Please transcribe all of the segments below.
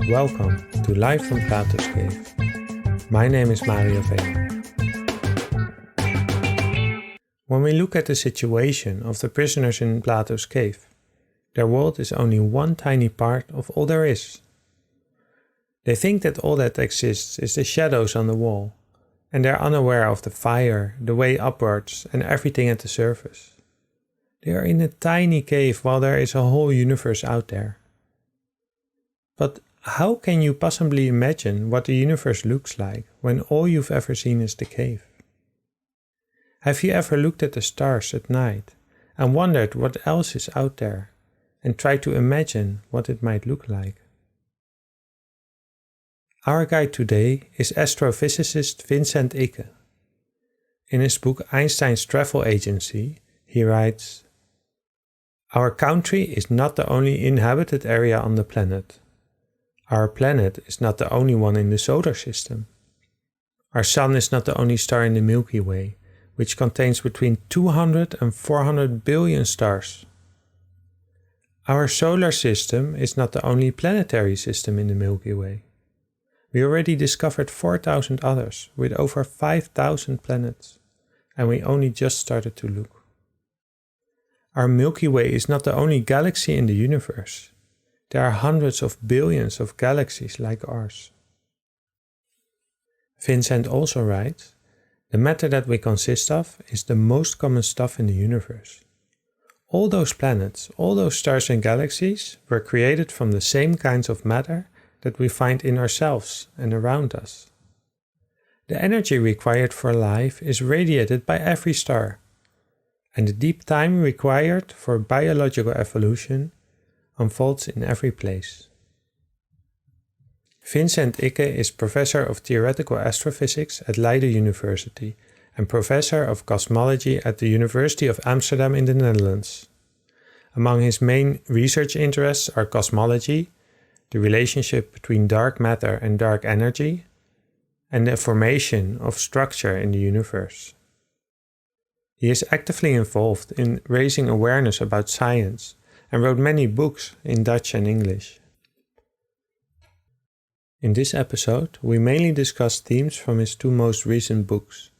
Welcome to Live from Platos Cave. My name is Mario Veen. When we look at the situation of the prisoners in Platos Cave, their world is only one tiny part of all there is. They think that all that exists is the shadows on the wall, and they're unaware of the fire, the way upwards, and everything at the surface. They are in a tiny cave while there is a whole universe out there. But how can you possibly imagine what the universe looks like when all you've ever seen is the cave? Have you ever looked at the stars at night and wondered what else is out there and tried to imagine what it might look like? Our guide today is astrophysicist Vincent Icke. In his book Einstein's Travel Agency, he writes, "Our country is not the only inhabited area on the planet. Our planet is not the only one in the solar system. Our sun is not the only star in the Milky Way, which contains between 200 and 400 billion stars. Our solar system is not the only planetary system in the Milky Way. We already discovered 4,000 others with over 5,000 planets, and we only just started to look. Our Milky Way is not the only galaxy in the universe. There are hundreds of billions of galaxies like ours." Vincent also writes, "The matter that we consist of is the most common stuff in the universe. All those planets, all those stars and galaxies were created from the same kinds of matter that we find in ourselves and around us. The energy required for life is radiated by every star, and the deep time required for biological evolution unfolds in every place." Vincent Icke is professor of theoretical astrophysics at Leiden University and professor of cosmology at the University of Amsterdam in the Netherlands. Among his main research interests are cosmology, the relationship between dark matter and dark energy, and the formation of structure in the universe. He is actively involved in raising awareness about science and wrote many books in Dutch and English. In this episode, we mainly discuss themes from his two most recent books.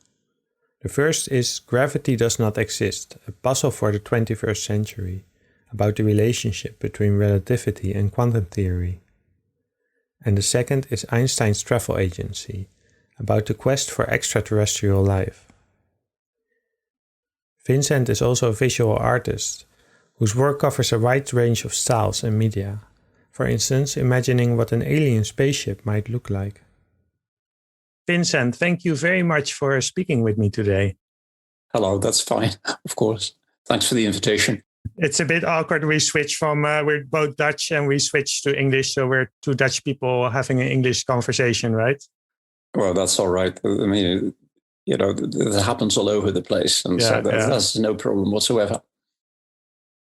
The first is Gravity Does Not Exist, a puzzle for the 21st century, about the relationship between relativity and quantum theory. And the second is Einstein's Travel Agency, about the quest for extraterrestrial life. Vincent is also a visual artist, whose work covers a wide range of styles and media, for instance, imagining what an alien spaceship might look like. Vincent, thank you very much for speaking with me today. Hello, that's fine, of course. Thanks for the invitation. It's a bit awkward. We switch from, we're both Dutch and we switch to English, so we're two Dutch people having an English conversation, right? Well, that's all right. I mean, that happens all over the place, and that's no problem whatsoever.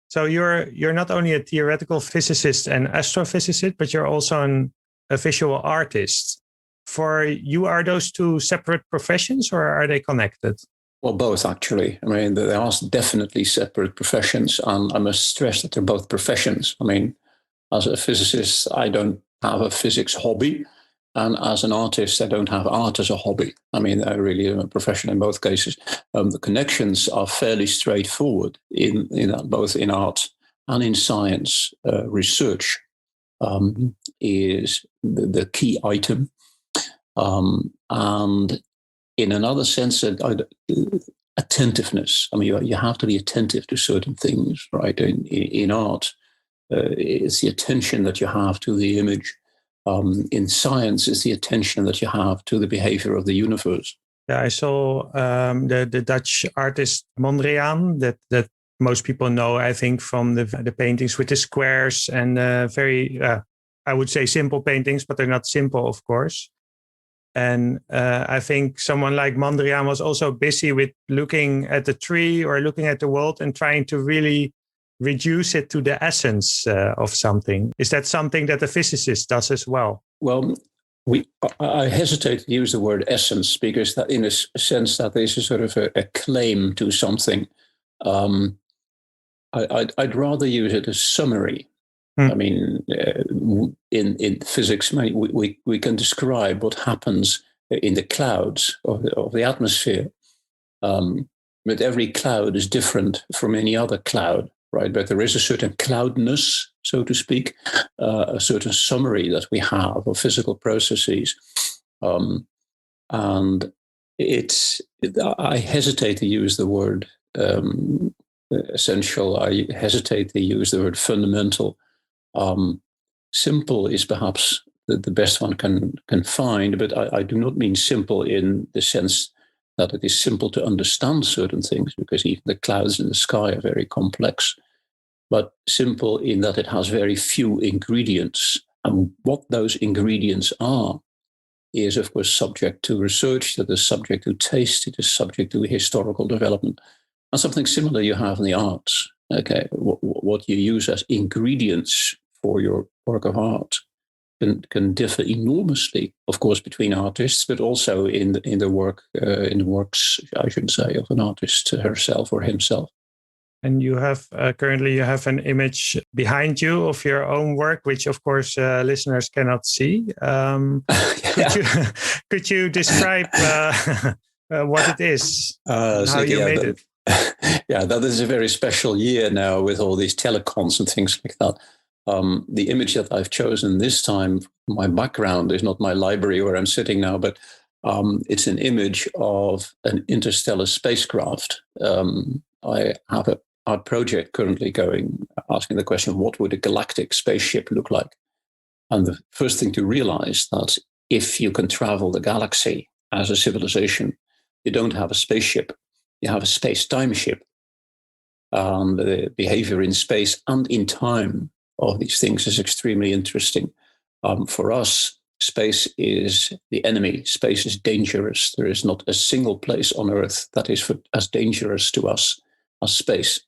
So you're not only a theoretical physicist and astrophysicist, but you're also a visual artist. For you, are those two separate professions or are they connected? Well, both, actually. I mean, they are definitely separate professions, and I must stress that they're both professions. I mean, as a physicist, I don't have a physics hobby, and as an artist, I don't have art as a hobby. I mean, I really am a professional in both cases. The connections are fairly straightforward in both in art and in science. Research is the key item. And in another sense, attentiveness. I mean, you have to be attentive to certain things, right? In art, it's the attention that you have to the image. In science, it's the attention that you have to the behavior of the universe. Yeah, I saw the Dutch artist Mondriaan that most people know, I think, from the paintings with the squares and very, I would say, simple paintings, but they're not simple, of course. And I think someone like Mondriaan was also busy with looking at the tree or looking at the world and trying to really reduce it to the essence of something. Is that something that a physicist does as well? Well, I hesitate to use the word essence because that, in a sense, that is a sort of a claim to something. I'd rather use it as summary. I mean, in physics, we can describe what happens in the clouds of the atmosphere. But every cloud is different from any other cloud, right? But there is a certain cloudness, so to speak, a certain summary that we have of physical processes. And I hesitate to use the word essential. I hesitate to use the word fundamental. Simple is perhaps the best one can find, but I do not mean simple in the sense that it is simple to understand certain things, because even the clouds in the sky are very complex, but simple in that it has very few ingredients. And what those ingredients are is, of course, subject to research, that is subject to taste, it is subject to historical development. And something similar you have in the arts. Okay, what you use as ingredients for your work of art can differ enormously, of course, between artists, but also in the works, I should say, of an artist herself or himself. And you have currently you have an image behind you of your own work, which of course listeners cannot see. Could you describe what it is and how you made it? Yeah, that is a very special year now with all these telecons and things like that. The image that I've chosen this time, my background is not my library where I'm sitting now, but it's an image of an interstellar spacecraft. I have a art project currently going, asking the question, what would a galactic spaceship look like? And the first thing to realize that if you can travel the galaxy as a civilization, you don't have a spaceship, you have a space-time ship. The behavior in space and in time of these things is extremely interesting. For us, space is the enemy. Space is dangerous. There is not a single place on Earth that is as dangerous to us as space.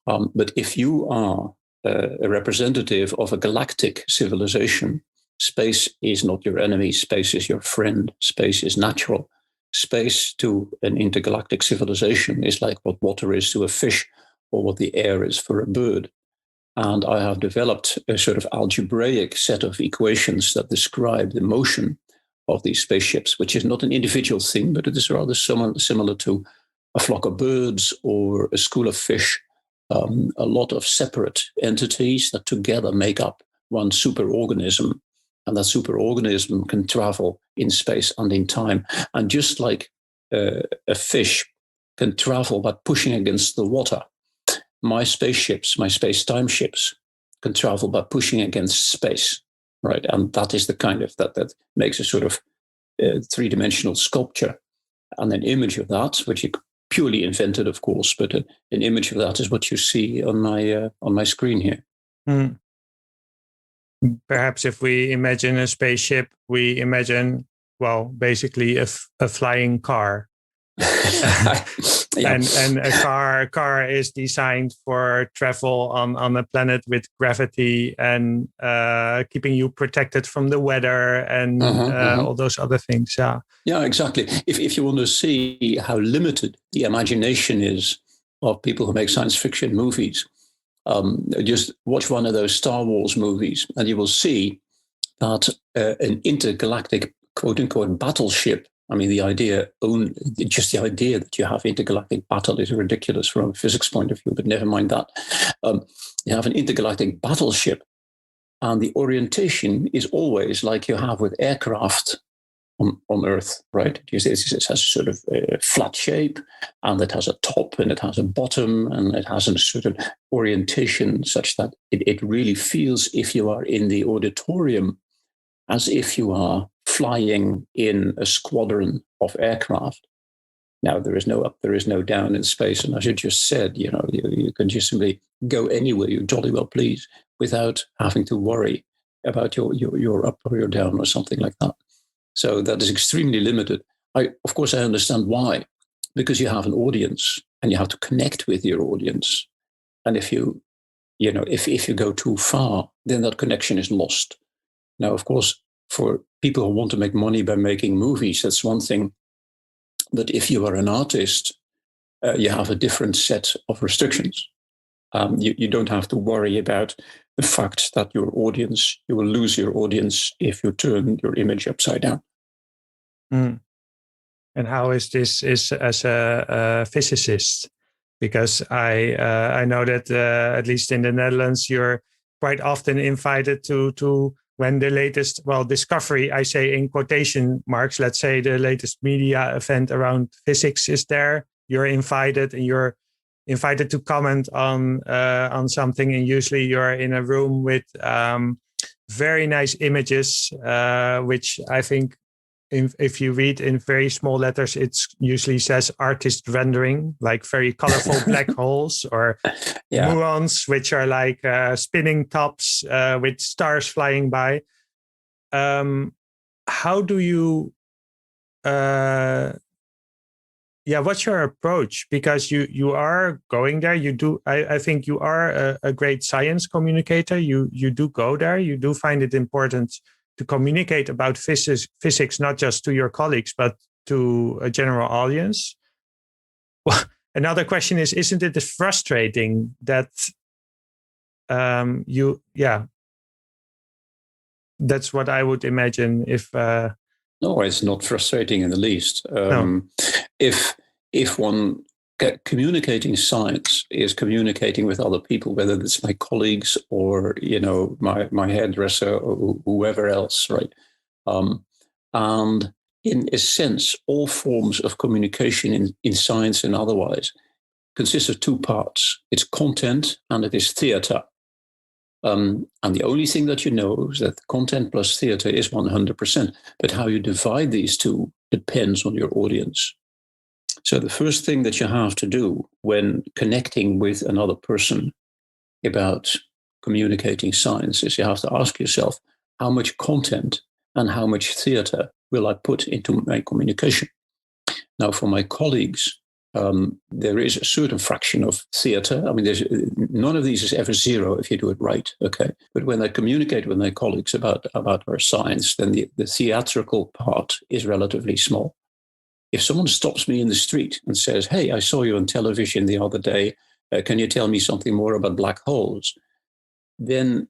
But if you are a representative of a galactic civilization, space is not your enemy. Space is your friend. Space is natural. Space to an intergalactic civilization is like what water is to a fish, or what the air is for a bird. And I have developed a sort of algebraic set of equations that describe the motion of these spaceships, which is not an individual thing, but it is rather similar to a flock of birds or a school of fish, a lot of separate entities that together make up one superorganism. And that superorganism can travel in space and in time. And just like a fish can travel by pushing against the water, my spaceships, my space-time ships, can travel by pushing against space, right? And that is the kind of, that makes a sort of three-dimensional sculpture. And an image of that, which you purely invented, of course, but an image of that is what you see on my screen here. Mm. Perhaps if we imagine a spaceship, we imagine, well, basically a flying car. Yeah. And a car is designed for travel on a planet with gravity and keeping you protected from the weather and all those other things. Yeah, exactly. If you want to see how limited the imagination is of people who make science fiction movies, just watch one of those Star Wars movies and you will see that an intergalactic quote-unquote battleship, I mean, just the idea that you have intergalactic battle is ridiculous from a physics point of view, but never mind that. You have an intergalactic battleship, and the orientation is always like you have with aircraft on Earth, right? It has a sort of a flat shape, and it has a top, and it has a bottom, and it has a certain orientation such that it really feels, if you are in the auditorium, as if you are flying in a squadron of aircraft. Now, there is no up, there is no down in space. And as you just said, you can just simply go anywhere you jolly well please without having to worry about your up or your down or something like that. So that is extremely limited. Of course, I understand why, because you have an audience and you have to connect with your audience. And if you go too far, then that connection is lost. Now, of course, for people who want to make money by making movies, that's one thing. But if you are an artist, you have a different set of restrictions. You don't have to worry about the fact that you will lose your audience if you turn your image upside down. Mm. And how is this as a physicist? Because I know that at least in the Netherlands, you're quite often invited to when the latest, discovery, I say in quotation marks, let's say the latest media event around physics is there. You're invited, and you're invited to comment on something, and usually you're in a room with very nice images, which I think if you read in very small letters, it usually says artist rendering, like very colorful black holes or muons, which are like spinning tops with stars flying by. How do you what's your approach? Because you are going there. You do. I think you are a great science communicator. You do go there. You do find it important to communicate about physics, not just to your colleagues, but to a general audience. Well, another question is, isn't it frustrating that that's what I would imagine if... No, it's not frustrating in the least. No. If one communicating science is communicating with other people, whether it's my colleagues or my hairdresser or whoever else, right? And in a sense, all forms of communication in science and otherwise consists of two parts. It's content and it is theater. And the only thing that you know is that content plus theater is 100%. But how you divide these two depends on your audience. So the first thing that you have to do when connecting with another person about communicating science is you have to ask yourself, how much content and how much theater will I put into my communication? Now, for my colleagues, there is a certain fraction of theater. I mean, none of these is ever zero if you do it right, okay? But when I communicate with my colleagues about our science, then the theatrical part is relatively small. If someone stops me in the street and says, hey, I saw you on television the other day, can you tell me something more about black holes? Then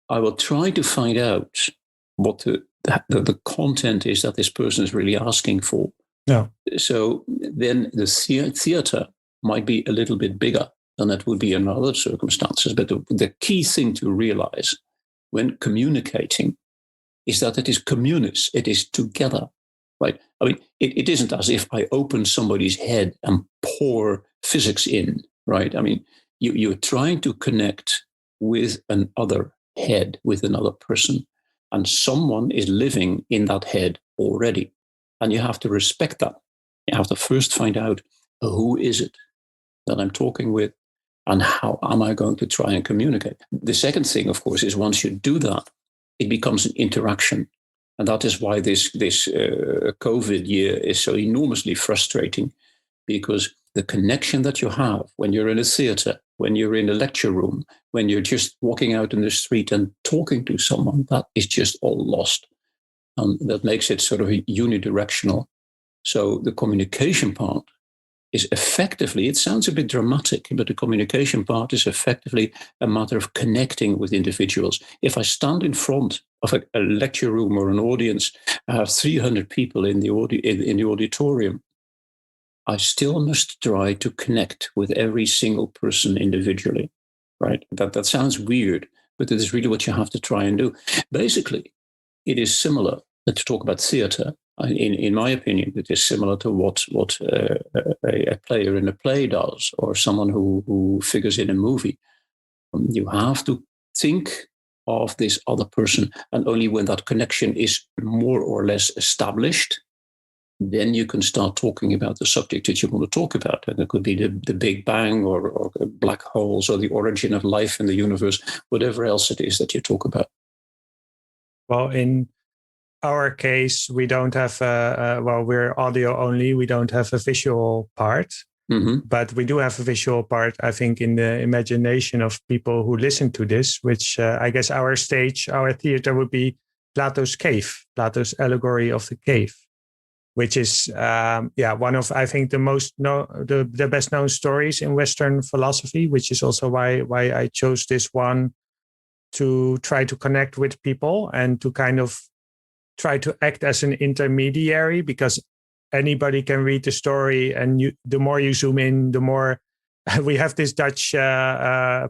I will try to find out what the content is that this person is really asking for. Yeah. So then the theater might be a little bit bigger than it would be in other circumstances. But the key thing to realize when communicating is that it is communis, it is together, right? I mean, it isn't as if I open somebody's head and pour physics in, right? I mean, you're trying to connect with another head, with another person, and someone is living in that head already. And you have to respect that. You have to first find out who is it that I'm talking with and how am I going to try and communicate. The second thing, of course, is once you do that, it becomes an interaction. And that is why this COVID year is so enormously frustrating, because the connection that you have when you're in a theater, when you're in a lecture room, when you're just walking out in the street and talking to someone, that is just all lost. That makes it sort of unidirectional. So the communication part is effectively, it sounds a bit dramatic, but the communication part is effectively a matter of connecting with individuals. If I stand in front of a lecture room or an audience, I have 300 people in the auditorium, I still must try to connect with every single person individually, right? That sounds weird, but it is really what you have to try and do. Basically, it is similar to talk about theater. In my opinion, it is similar to what a player in a play does, or someone who figures in a movie. You have to think of this other person, and only when that connection is more or less established, then you can start talking about the subject that you want to talk about. And it could be the Big Bang or black holes or the origin of life in the universe, whatever else it is that you talk about. Well, in our case, we don't have, we're audio only. We don't have a visual part, but we do have a visual part, I think, in the imagination of people who listen to this, which I guess our theater would be Platos Cave, Plato's allegory of the cave, which is, one of, I think, the best known stories in Western philosophy, which is also why I chose this one to try to connect with people and to kind of try to act as an intermediary, because anybody can read the story, and the more you zoom in, the more we have this Dutch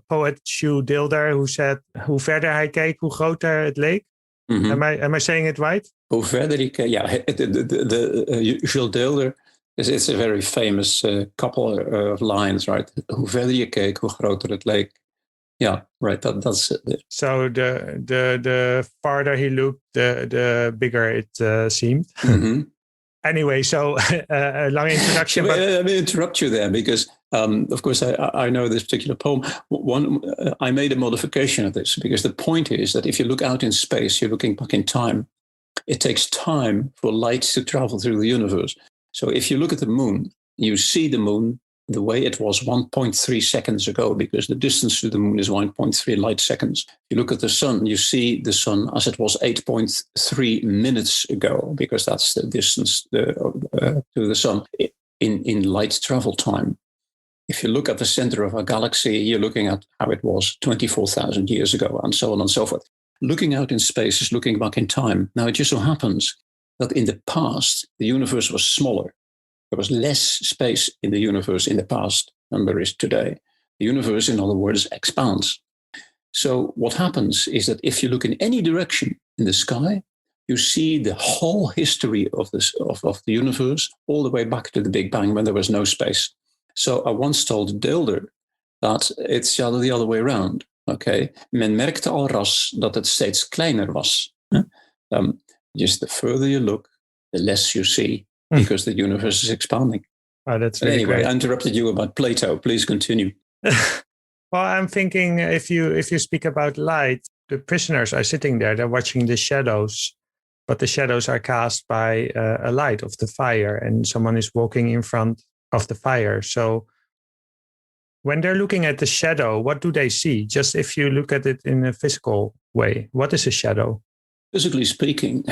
poet Jules Dilder who said, hoe verder hij keek, hoe groter het leek. Mm-hmm. Am I saying it right? Hoe verder ik, Jules Dilder, it's a very famous couple of lines, right? Hoe verder je keek, hoe groter het leek. Yeah, right. That's it. So the farther he looked, the bigger it seemed. Mm-hmm. Anyway, so a long introduction. Let me interrupt you there, because of course I know this particular poem. I made a modification of this, because the point is that if you look out in space, you're looking back in time. It takes time for light to travel through the universe. So if you look at the moon, you see the moon the way it was 1.3 seconds ago, because the distance to the moon is 1.3 light seconds. You look at the sun, you see the sun as it was 8.3 minutes ago, because that's the distance to the sun in light travel time. If you look at the center of a galaxy, you're looking at how it was 24,000 years ago, and so on and so forth. Looking out in space is looking back in time. Now, it just so happens that in the past, the universe was smaller. There was less space in the universe in the past than there is today. The universe, in other words, expands. So what happens is that if you look in any direction in the sky, you see the whole history of the universe all the way back to the Big Bang, when there was no space. So I once told Dilder that it's the other way around. Okay, men merkte al ras dat het steeds kleiner was. Just the further you look, the less you see, because the universe is expanding. Oh, that's really anyway, great. I interrupted you about Plato. Please continue. Well, I'm thinking if you speak about light, the prisoners are sitting there, they're watching the shadows, but the shadows are cast by a light of the fire, and someone is walking in front of the fire. So when they're looking at the shadow, what do they see? Just if you look at it in a physical way, what is a shadow? Physically speaking,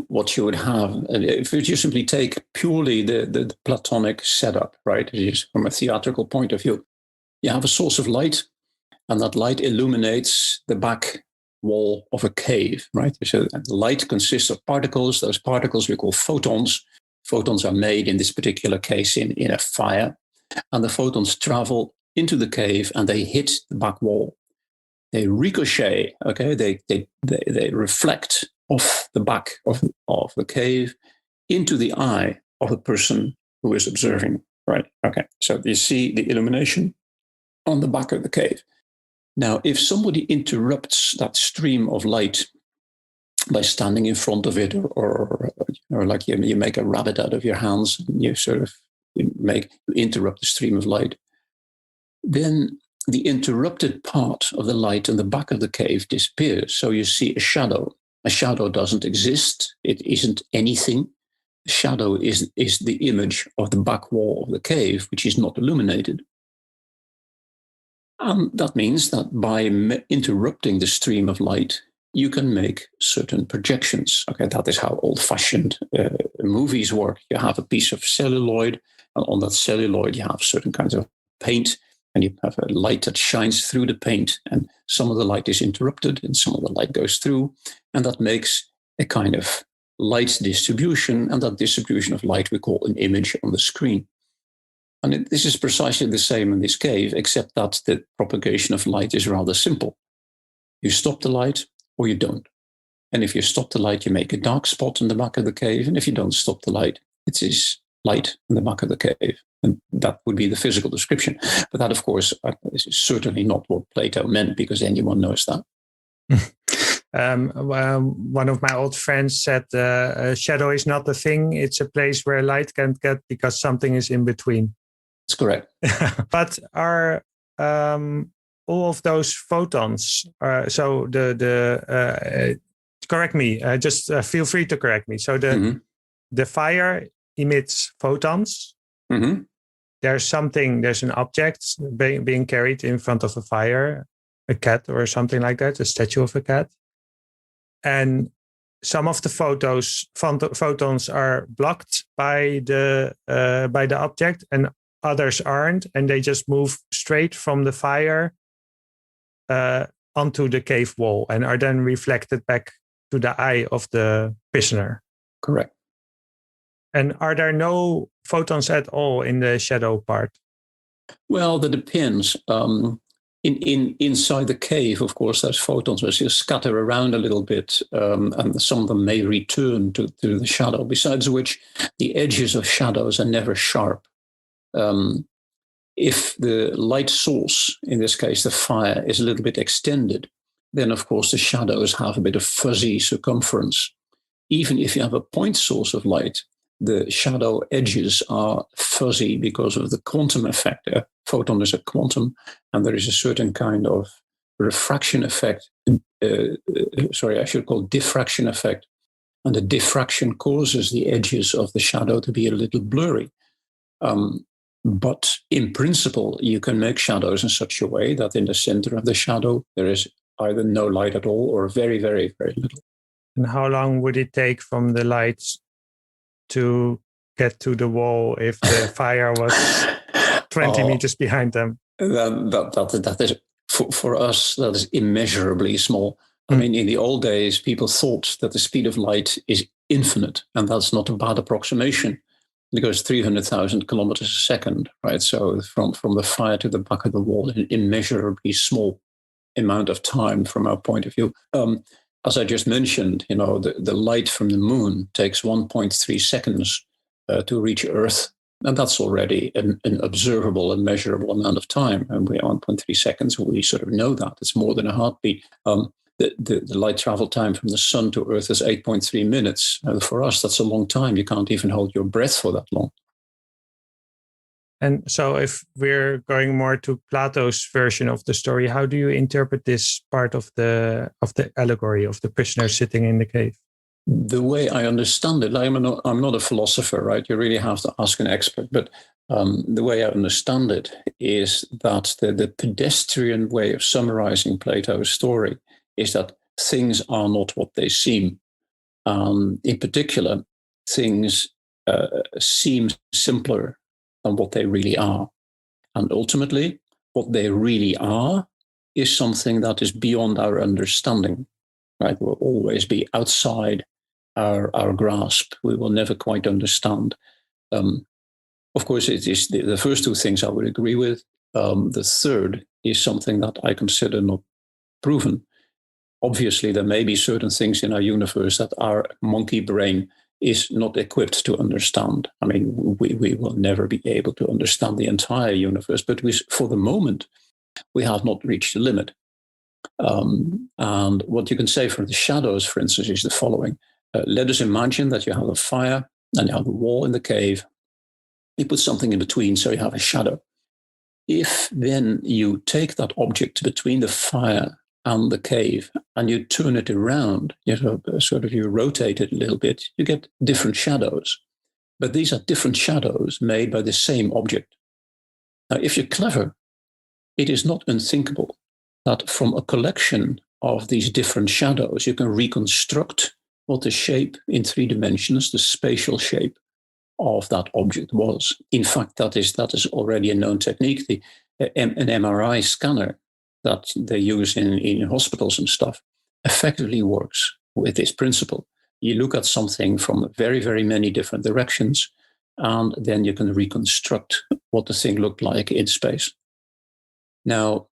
what you would have, if you just simply take purely the Platonic setup, right, just from a theatrical point of view, you have a source of light, and that light illuminates the back wall of a cave, right? So the light consists of particles. Those particles we call photons. Photons are made, in this particular case, in a fire, and the photons travel into the cave and they hit the back wall. They ricochet, okay? They reflect off the back of the cave into the eye of a person who is observing, right? Okay, so you see the illumination on the back of the cave. Now, if somebody interrupts that stream of light by standing in front of it, or like you make a rabbit out of your hands, and you sort of interrupt the stream of light, then the interrupted part of the light in the back of the cave disappears. So you see a shadow. A shadow doesn't exist. It isn't anything. The shadow is the image of the back wall of the cave, which is not illuminated. And that means that by interrupting the stream of light, you can make certain projections. Okay, that is how old-fashioned movies work. You have a piece of celluloid, and on that celluloid you have certain kinds of paint, and you have a light that shines through the paint, and some of the light is interrupted and some of the light goes through, and that makes a kind of light distribution, and that distribution of light we call an image on the screen. And this is precisely the same in this cave, except that the propagation of light is rather simple. You stop the light or you don't. And if you stop the light, you make a dark spot in the back of the cave, and if you don't stop the light, it is light in the back of the cave. And that would be the physical description. But that, of course, is certainly not what Plato meant, because anyone knows that. One of my old friends said, a shadow is not a thing. It's a place where light can't get because something is in between. That's correct. But are all of those photons, so correct me, just feel free to correct me. So the fire emits photons. Mm-hmm. There's an object being carried in front of a fire, a cat or something like that, a statue of a cat. And some of the photons are blocked by the object, and others aren't, and they just move straight from the fire onto the cave wall and are then reflected back to the eye of the prisoner. Correct. And are there no photons at all in the shadow part? Well, that depends. Inside the cave, of course, there's photons which just scatter around a little bit, and some of them may return to the shadow. Besides which, the edges of shadows are never sharp. If the light source, in this case the fire, is a little bit extended, then of course the shadows have a bit of fuzzy circumference. Even if you have a point source of light, the shadow edges are fuzzy because of the quantum effect. A photon is a quantum, and there is a certain kind of refraction effect. I should call diffraction effect. And the diffraction causes the edges of the shadow to be a little blurry. But in principle, you can make shadows in such a way that in the center of the shadow, there is either no light at all or very, very, very little. And how long would it take from the lights to get to the wall if the fire was 20 meters behind them? That is, for us, that is immeasurably small. I mean, in the old days, people thought that the speed of light is infinite, and that's not a bad approximation. It goes 300,000 kilometers a second, right? So from the fire to the back of the wall, an immeasurably small amount of time from our point of view. As I just mentioned, the light from the moon takes 1.3 seconds to reach Earth, and that's already an observable and measurable amount of time. And we 1.3 seconds, we sort of know that. It's more than a heartbeat. The light travel time from the sun to Earth is 8.3 minutes. For us, that's a long time. You can't even hold your breath for that long. And so if we're going more to Plato's version of the story, how do you interpret this part of the allegory of the prisoner sitting in the cave? The way I understand it, I'm not a philosopher, right? You really have to ask an expert. But the way I understand it is that the pedestrian way of summarizing Plato's story is that things are not what they seem. In particular, things seem simpler than what they really are. And ultimately, what they really are is something that is beyond our understanding, right? Will always be outside our grasp. We will never quite understand. Of course, it is the first two things I would agree with. The third is something that I consider not proven. Obviously, there may be certain things in our universe that our monkey brain is not equipped to understand. I mean, we will never be able to understand the entire universe, but for the moment, we have not reached the limit. And what you can say for the shadows, for instance, is the following. Let us imagine that you have a fire and you have a wall in the cave. You put something in between, so you have a shadow. If then you take that object between the fire and the cave and you turn it around, you rotate it a little bit, you get different shadows. But these are different shadows made by the same object. Now, if you're clever, it is not unthinkable that from a collection of these different shadows, you can reconstruct what the shape in 3 dimensions, the spatial shape of that object was. In fact, that is already a known technique. An MRI scanner that they use in hospitals and stuff effectively works with this principle. You look at something from very, very many different directions, and then you can reconstruct what the thing looked like in space. Now,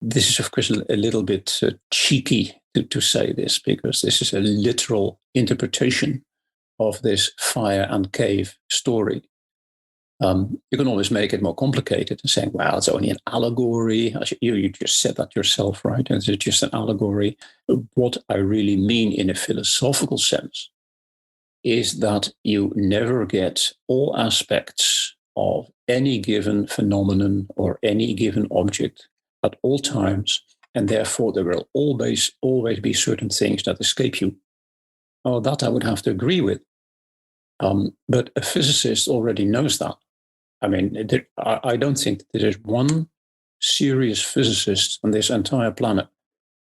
this is, of course, a little bit cheeky to say this, because this is a literal interpretation of this fire and cave story. You can always make it more complicated and say, well, it's only an allegory. You just said that yourself, right? It's just an allegory. What I really mean in a philosophical sense is that you never get all aspects of any given phenomenon or any given object at all times, and therefore there will always be certain things that escape you. Oh, that I would have to agree with. But a physicist already knows that. I mean, I don't think that there is one serious physicist on this entire planet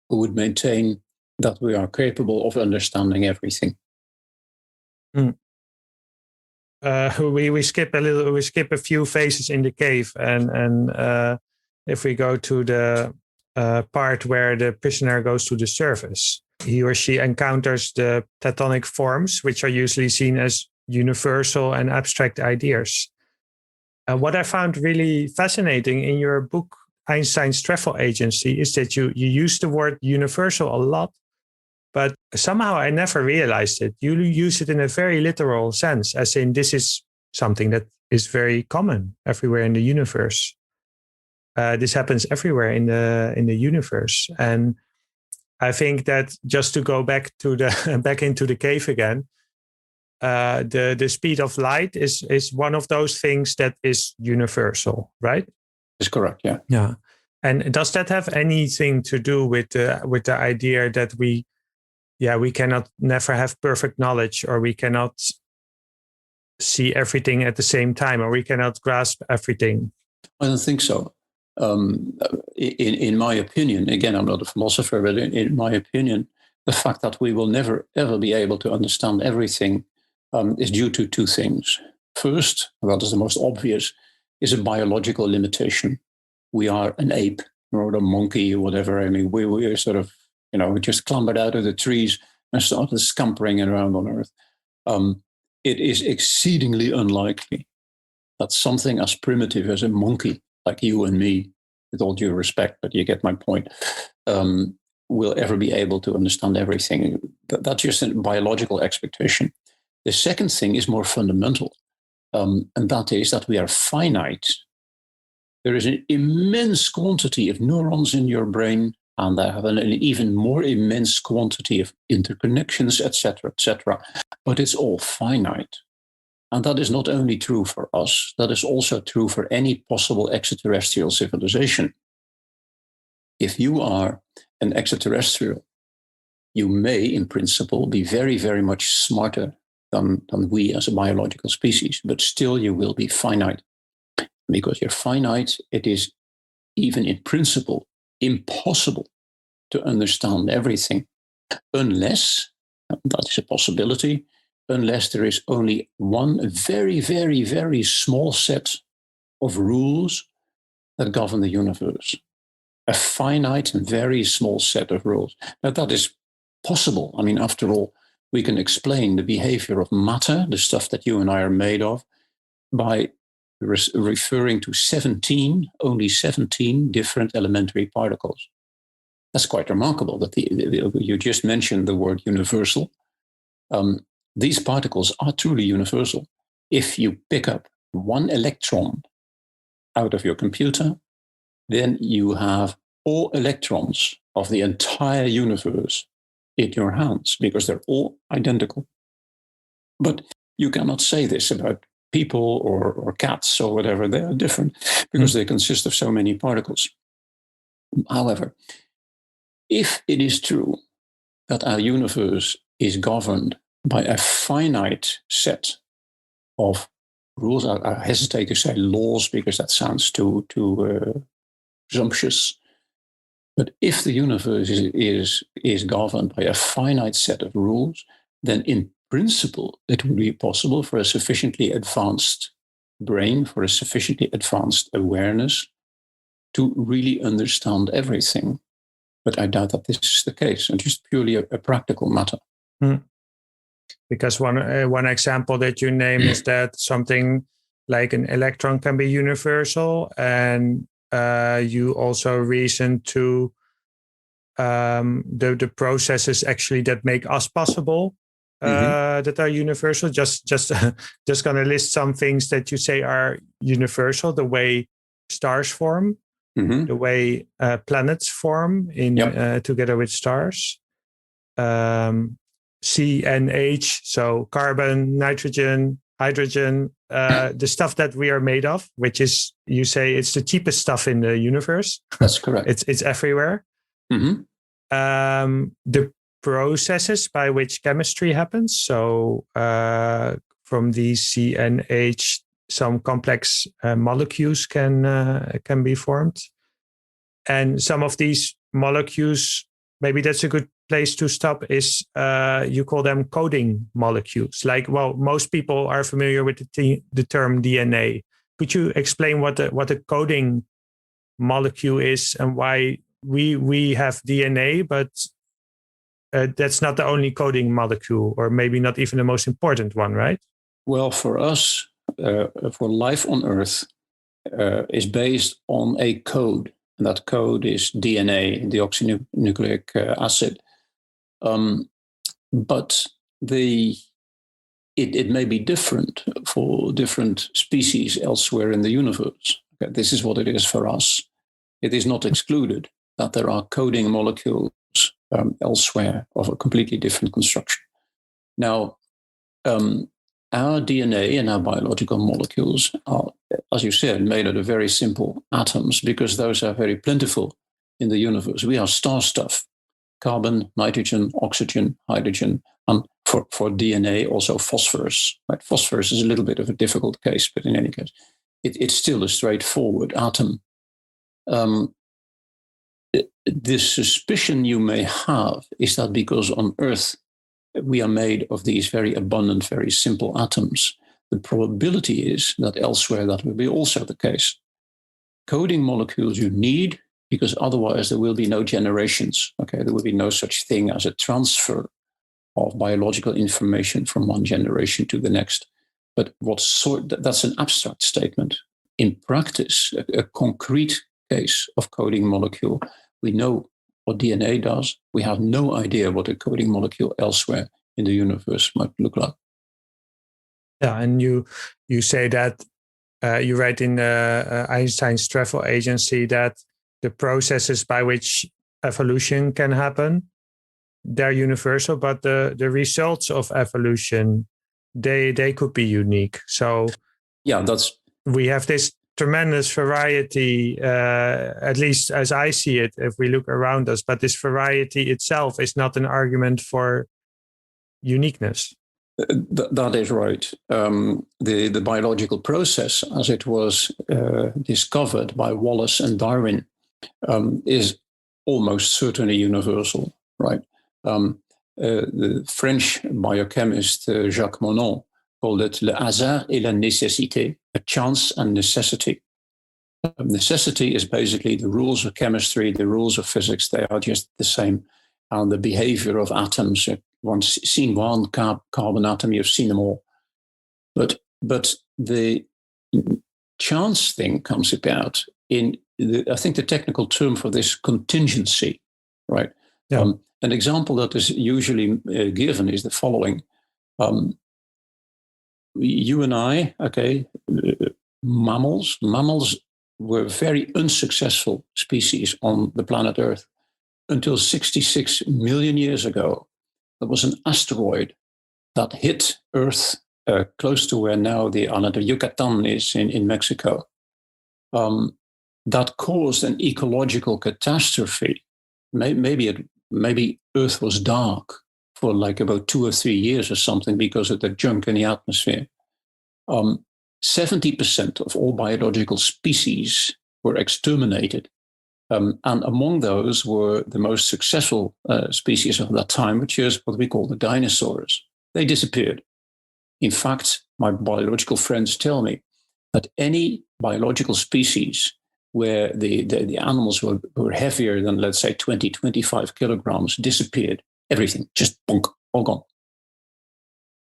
who would maintain that we are capable of understanding everything. We skip a few phases in the cave, and if we go to the part where the prisoner goes to the surface. He or she encounters the Platonic forms, which are usually seen as universal and abstract ideas. What I found really fascinating in your book, Einstein's Travel Agency, is that you use the word universal a lot, but somehow I never realized it. You use it in a very literal sense, as in this is something that is very common everywhere in the universe. This happens everywhere in the universe, and I think that just to go back to the back into the cave again, the speed of light is one of those things that is universal, right? That's correct. Yeah. Yeah. And does that have anything to do with the idea that we cannot never have perfect knowledge, or we cannot see everything at the same time, or we cannot grasp everything? I don't think so. In my opinion, again, I'm not a philosopher, but in my opinion, the fact that we will never, ever be able to understand everything is due to two things. First, what is the most obvious, is a biological limitation. We are an ape or a monkey or whatever. I mean, we're sort of, we just clambered out of the trees and started scampering around on Earth. It is exceedingly unlikely that something as primitive as a monkey, like you and me, with all due respect, but you get my point, will ever be able to understand everything. That's just a biological expectation. The second thing is more fundamental, and that is that we are finite. There is an immense quantity of neurons in your brain, and they have an even more immense quantity of interconnections, etc., etc. But it's all finite. And that is not only true for us, that is also true for any possible extraterrestrial civilization. If you are an extraterrestrial, you may, in principle, be very, very much smarter than we as a biological species, but still you will be finite. Because you're finite, it is, even in principle, impossible to understand everything, unless, that is a possibility, unless there is only one very, very, very small set of rules that govern the universe. A finite and very small set of rules. Now, that is possible. I mean, after all, we can explain the behavior of matter, the stuff that you and I are made of, by referring to only 17 different elementary particles. That's quite remarkable that you just mentioned the word universal. These particles are truly universal. If you pick up one electron out of your computer, then you have all electrons of the entire universe in your hands, because they're all identical. But you cannot say this about people or cats or whatever. They are different because they consist of so many particles. However, if it is true that our universe is governed by a finite set of rules, I hesitate to say laws because that sounds too presumptuous. But if the universe is governed by a finite set of rules, then in principle, it would be possible for a sufficiently advanced brain, for a sufficiently advanced awareness to really understand everything. But I doubt that this is the case, and just purely a practical matter. Because one example that you name is that something like an electron can be universal, and you also reason to the processes actually that make us possible that are universal. Just going to list some things that you say are universal: the way stars form, the way planets form together with stars. C and H, so carbon, nitrogen, hydrogen, the stuff that we are made of, which is, you say, it's the cheapest stuff in the universe. That's correct. It's everywhere. The processes by which chemistry happens. So from these C and H, some complex molecules can be formed. And some of these molecules, maybe that's a good place to stop, is you call them coding molecules. Like, well, most people are familiar with the term DNA. Could you explain what a coding molecule is and why we have DNA, but that's not the only coding molecule, or maybe not even the most important one, right? Well, for us, for life on Earth, is based on a code, and that code is DNA, deoxynucleic acid. But it may be different for different species elsewhere in the universe. Okay, this is what it is for us. It is not excluded that there are coding molecules elsewhere of a completely different construction. Now, our DNA and our biological molecules are, as you said, made out of very simple atoms because those are very plentiful in the universe. We are star stuff: carbon, nitrogen, oxygen, hydrogen, and for DNA also phosphorus. Right? Phosphorus is a little bit of a difficult case, but in any case, it's still a straightforward atom. The suspicion you may have is that because on Earth we are made of these very abundant, very simple atoms, the probability is that elsewhere that will be also the case. Coding molecules you need, because otherwise there will be no generations. Okay, there will be no such thing as a transfer of biological information from one generation to the next. But that's an abstract statement. In practice, a concrete case of coding molecule, we know what DNA does. We have no idea what a coding molecule elsewhere in the universe might look like. Yeah, and you say that you write in Einstein's travel agency that the processes by which evolution can happen, they're universal, but the results of evolution, they could be unique. So yeah, we have this tremendous variety, at least as I see it, if we look around us. But this variety itself is not an argument for uniqueness. That is right. The biological process, as it was discovered by Wallace and Darwin, is almost certainly universal, right? The French biochemist Jacques Monod called it le hasard et la nécessité, a chance and necessity. Necessity is basically the rules of chemistry, the rules of physics, they are just the same. And the behavior of atoms, once seen one carbon atom, you've seen them all. But the chance thing comes about in, I think the technical term for this, contingency, right? Yeah. An example that is usually given is the following. You and I, okay, mammals were very unsuccessful species on the planet Earth until 66 million years ago. There was an asteroid that hit Earth close to where now the island of Yucatan is in Mexico. That caused an ecological catastrophe. Maybe Earth was dark for like about 2 or 3 years or something because of the junk in the atmosphere. 70% of all biological species were exterminated. And among those were the most successful species of that time, which is what we call the dinosaurs. They disappeared. In fact, my biological friends tell me that any biological species where the animals were heavier than, let's say, 20, 25 kilograms disappeared. Everything, just bonk, all gone.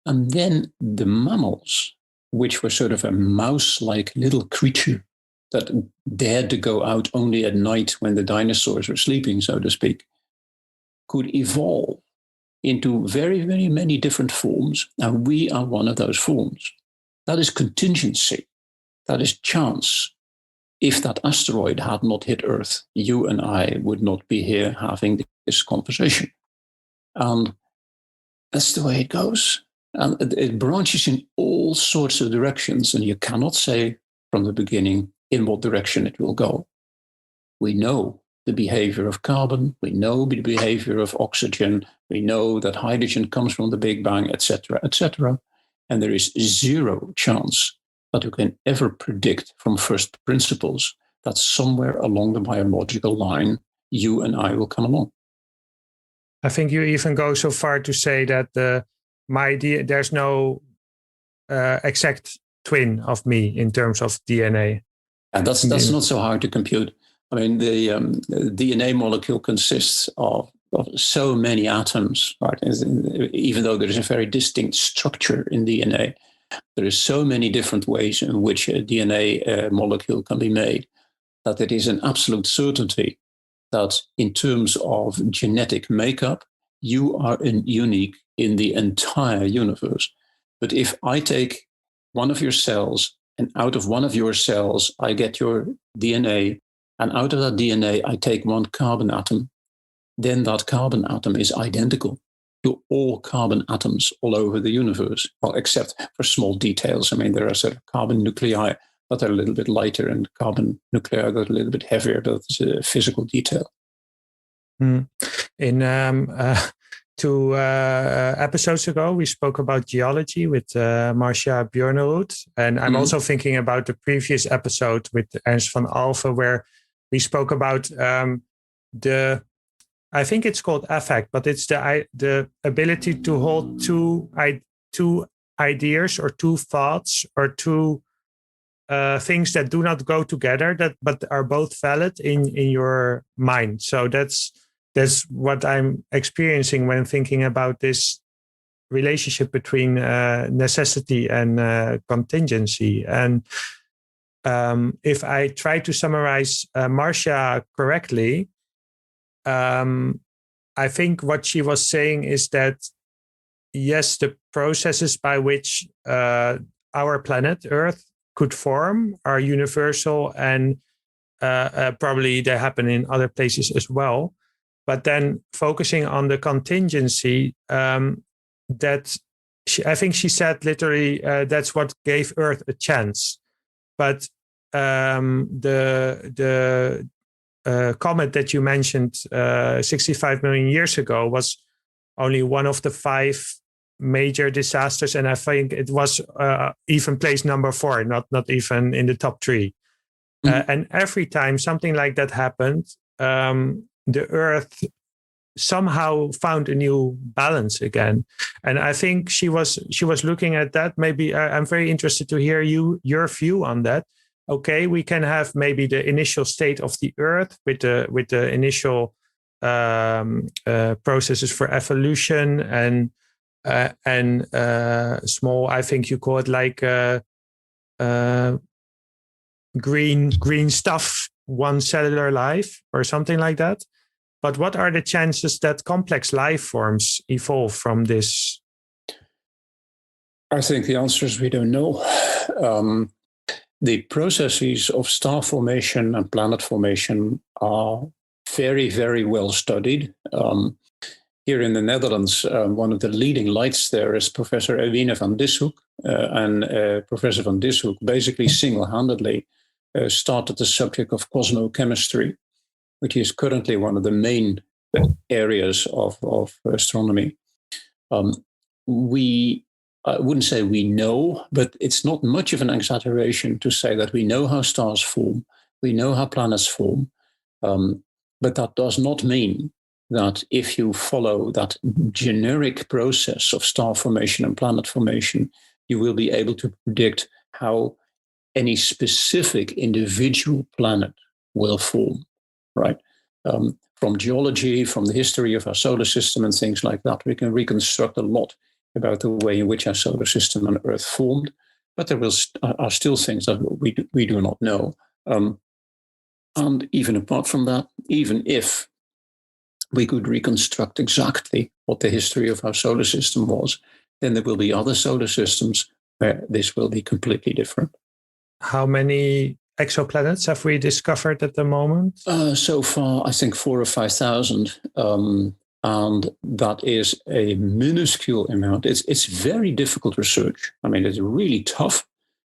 And then the mammals, which were sort of a mouse-like little creature that dared to go out only at night when the dinosaurs were sleeping, so to speak, could evolve into very, very many different forms. And we are one of those forms. That is contingency. That is chance. If that asteroid had not hit Earth, you and I would not be here having this conversation. And that's the way it goes. And it branches in all sorts of directions, and you cannot say from the beginning in what direction it will go. We know the behavior of carbon, we know the behavior of oxygen, we know that hydrogen comes from the Big Bang, etc., etc. And there is zero chance that you can ever predict from first principles that somewhere along the biological line, you and I will come along. I think you even go so far to say that there's no exact twin of me in terms of DNA. And that's not so hard to compute. I mean, the DNA molecule consists of so many atoms, right? Even though there is a very distinct structure in DNA, there is so many different ways in which a DNA molecule can be made that it is an absolute certainty that in terms of genetic makeup, you are unique in the entire universe. But if I take one of your cells and out of one of your cells, I get your DNA, and out of that DNA, I take one carbon atom, then that carbon atom is identical to all carbon atoms all over the universe, well, except for small details. I mean, there are sort of carbon nuclei that are a little bit lighter and carbon nuclei that are a little bit heavier, but it's a physical detail. In 2 episodes ago, we spoke about geology with Marcia Björnerud. And I'm also thinking about the previous episode with Ernst van Alphen, where we spoke about I think it's called affect, but it's the ability to hold two ideas or two thoughts or two things that do not go together, but are both valid in your mind. So that's what I'm experiencing when thinking about this relationship between necessity and contingency. And if I try to summarize Marcia correctly, I think what she was saying is that, yes, the processes by which our planet Earth could form are universal, and probably they happen in other places as well. But then focusing on the contingency, that I think she said literally that's what gave Earth a chance. But the comet that you mentioned 65 million years ago was only one of the 5 major disasters, and I think it was even placed number 4, not even in the top 3. And every time something like that happened, the Earth somehow found a new balance again. And I think she was looking at that. Maybe I'm very interested to hear your view on that. Okay, we can have maybe the initial state of the Earth with the initial processes for evolution and small. I think you call it like green stuff, one cellular life or something like that. But what are the chances that complex life forms evolve from this? I think the answer is we don't know. The processes of star formation and planet formation are very, very well studied. Here in the Netherlands, one of the leading lights there is Professor Ewine van Dishoek. And Professor van Dishoek basically single-handedly started the subject of cosmochemistry, which is currently one of the main areas of astronomy. I wouldn't say we know, but it's not much of an exaggeration to say that we know how stars form, we know how planets form, but that does not mean that if you follow that generic process of star formation and planet formation, you will be able to predict how any specific individual planet will form, right? From geology, from the history of our solar system and things like that, we can reconstruct a lot about the way in which our solar system and Earth formed, but there are still things that we do not know. And even apart from that, even if we could reconstruct exactly what the history of our solar system was, then there will be other solar systems where this will be completely different. How many exoplanets have we discovered at the moment? So far, I think 4,000 or 5,000. And that is a minuscule amount. It's very difficult research. I mean, it's really tough.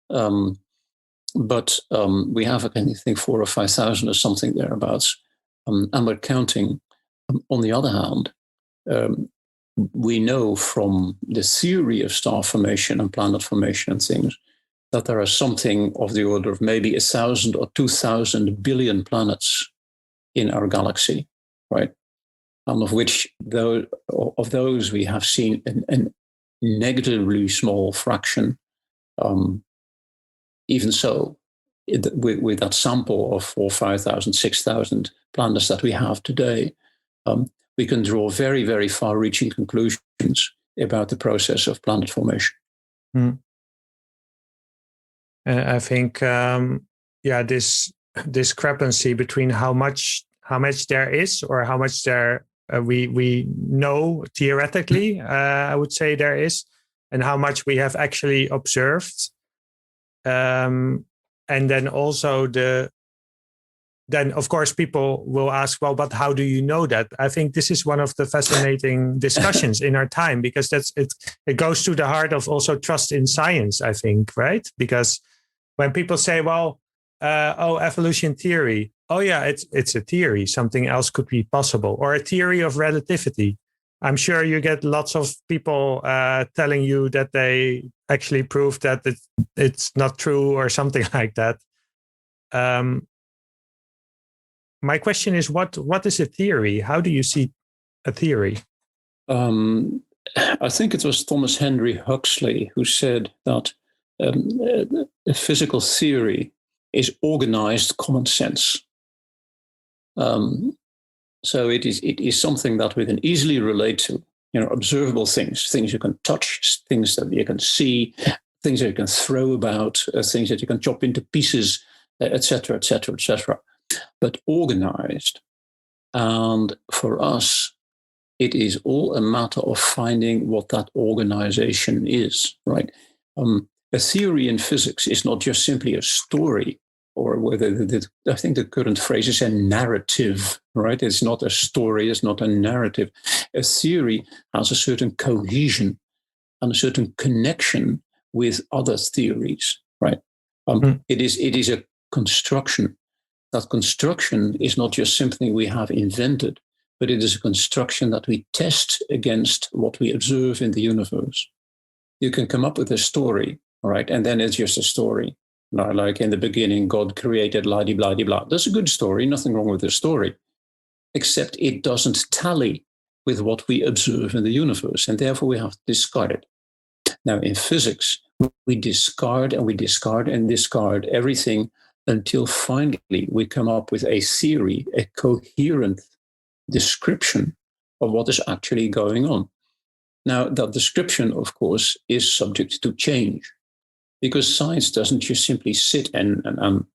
But we have, I think, 4,000 or 5,000 or something thereabouts. And we're counting. On the other hand, we know from the theory of star formation and planet formation and things that there are something of the order of maybe 1,000 or 2,000 billion planets in our galaxy, right? And of which, of those, we have seen a negatively small fraction. Even so, with that sample of 4, 5,000, 6,000 planets that we have today, we can draw very, very far-reaching conclusions about the process of planet formation. I think, this discrepancy between how much there is, or how much there we know theoretically, I would say there is, and how much we have actually observed. And then also then of course people will ask, well, but how do you know that? I think this is one of the fascinating discussions in our time, because it goes to the heart of also trust in science, I think, right? Because when people say, well, evolution theory, oh yeah, it's a theory, something else could be possible, or a theory of relativity. I'm sure you get lots of people telling you that they actually proved that it's not true or something like that. My question is, what is a theory? How do you see a theory? I think it was Thomas Henry Huxley who said that a physical theory is organized common sense. So it is something that we can easily relate to, observable things you can touch, things that you can see, things that you can throw about, things that you can chop into pieces, etc., etc., etc. But organized. And for us, it is all a matter of finding what that organization is, right? A theory in physics is not just simply a story, or whether I think the current phrase is a narrative, right? It's not a story, it's not a narrative. A theory has a certain cohesion and a certain connection with other theories, right? It is a construction. That construction is not just something we have invented, but it is a construction that we test against what we observe in the universe. You can come up with a story, right? And then it's just a story. Like in the beginning, God created la-di-blah-di-blah. That's a good story, nothing wrong with the story, except it doesn't tally with what we observe in the universe, and therefore we have to discard it. Now, in physics, we discard and we discard and discard everything until finally we come up with a theory, a coherent description of what is actually going on. Now, that description, of course, is subject to change, because science doesn't just simply sit and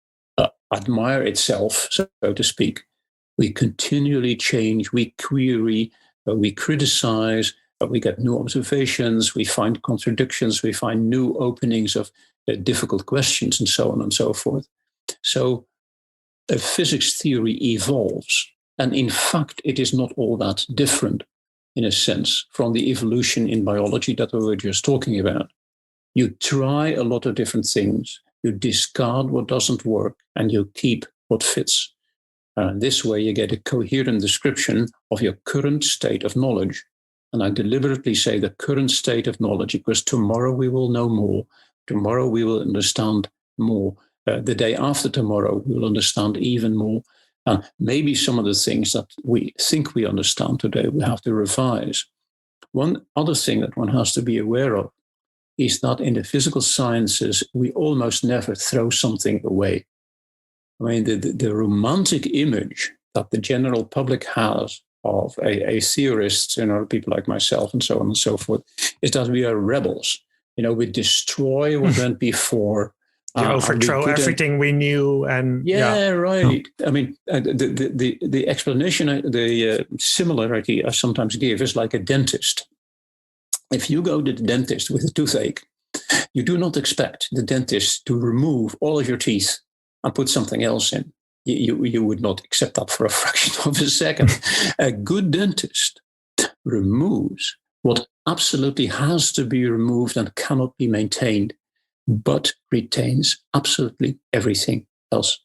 admire itself, so to speak. We continually change, we query, we criticize, we get new observations, we find contradictions, we find new openings of difficult questions, and so on and so forth. So a physics theory evolves. And in fact, it is not all that different, in a sense, from the evolution in biology that we were just talking about. You try a lot of different things, you discard what doesn't work, and you keep what fits. This way, you get a coherent description of your current state of knowledge. And I deliberately say the current state of knowledge, because tomorrow we will know more. Tomorrow we will understand more. The day after tomorrow, we will understand even more. And maybe some of the things that we think we understand today, we have to revise. One other thing that one has to be aware of is that in the physical sciences, we almost never throw something away. I mean, the romantic image that the general public has of a theorist, people like myself and so on and so forth, is that we are rebels. We destroy what went before. You overthrow everything we knew, and right. I mean, the explanation, the similarity I sometimes give is like a dentist. If you go to the dentist with a toothache, you do not expect the dentist to remove all of your teeth and put something else in. You would not accept that for a fraction of a second. A good dentist removes what absolutely has to be removed and cannot be maintained, but retains absolutely everything else.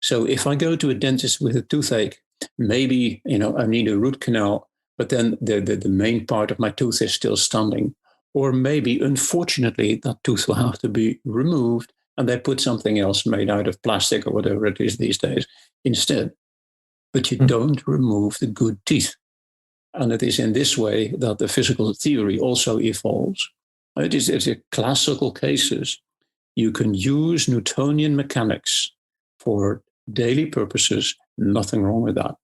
So if I go to a dentist with a toothache, maybe I need a root canal, but then the main part of my tooth is still standing. Or maybe, unfortunately, that tooth will have to be removed and they put something else made out of plastic or whatever it is these days instead. But you don't remove the good teeth. And it is in this way that the physical theory also evolves. It's a classical cases you can use Newtonian mechanics for daily purposes, nothing wrong with that.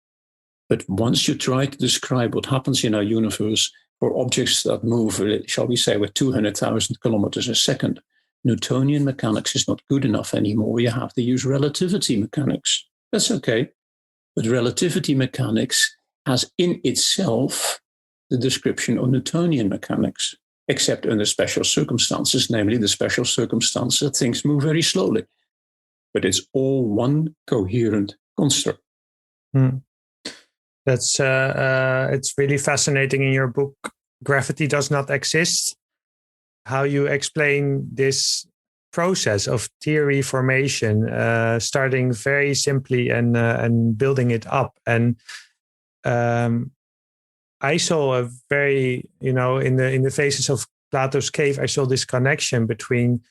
But once you try to describe what happens in our universe for objects that move, shall we say, with 200,000 kilometers a second, Newtonian mechanics is not good enough anymore. You have to use relativity mechanics. That's okay. But relativity mechanics has in itself the description of Newtonian mechanics, except under special circumstances, namely the special circumstance that things move very slowly. But it's all one coherent construct. That's it's really fascinating in your book, Gravity Does Not Exist, how you explain this process of theory formation, starting very simply and building it up. And I saw a very, in the phases of Plato's Cave, I saw this connection between,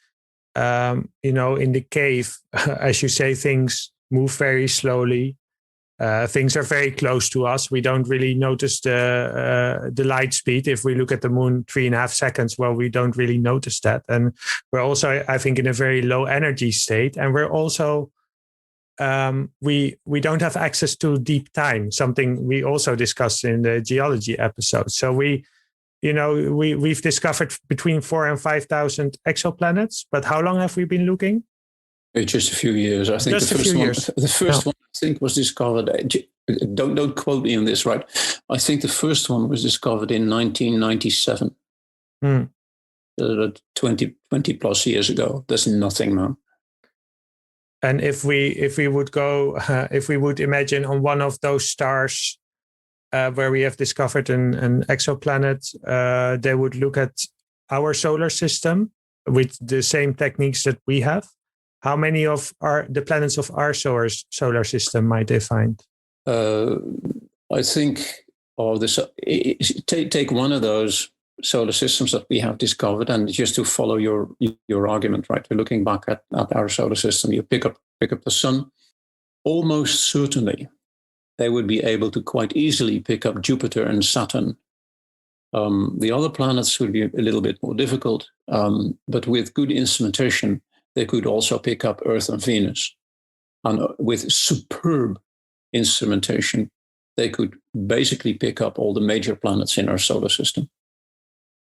in the cave, as you say, things move very slowly. Things are very close to us. We don't really notice the light speed. If we look at the moon 3.5 seconds, well, we don't really notice that. And we're also, I think, in a very low energy state. And we're also, we don't have access to deep time, something we also discussed in the geology episode. So we've discovered between 4,000 and 5,000 exoplanets. But how long have we been looking? Just a few years. I think the first one I think was discovered. Don't quote me on this, right? I think the first one was discovered in 1997. 20 plus years ago. That's nothing, man. And if we would go, if we would imagine on one of those stars where we have discovered an exoplanet, they would look at our solar system with the same techniques that we have. How many of the planets of our solar system might they find? I think, take one of those solar systems that we have discovered, and just to follow your argument, right? We're looking back at our solar system. You pick up the sun. Almost certainly, they would be able to quite easily pick up Jupiter and Saturn. The other planets would be a little bit more difficult, but with good instrumentation, they could also pick up Earth and Venus. And with superb instrumentation, they could basically pick up all the major planets in our solar system.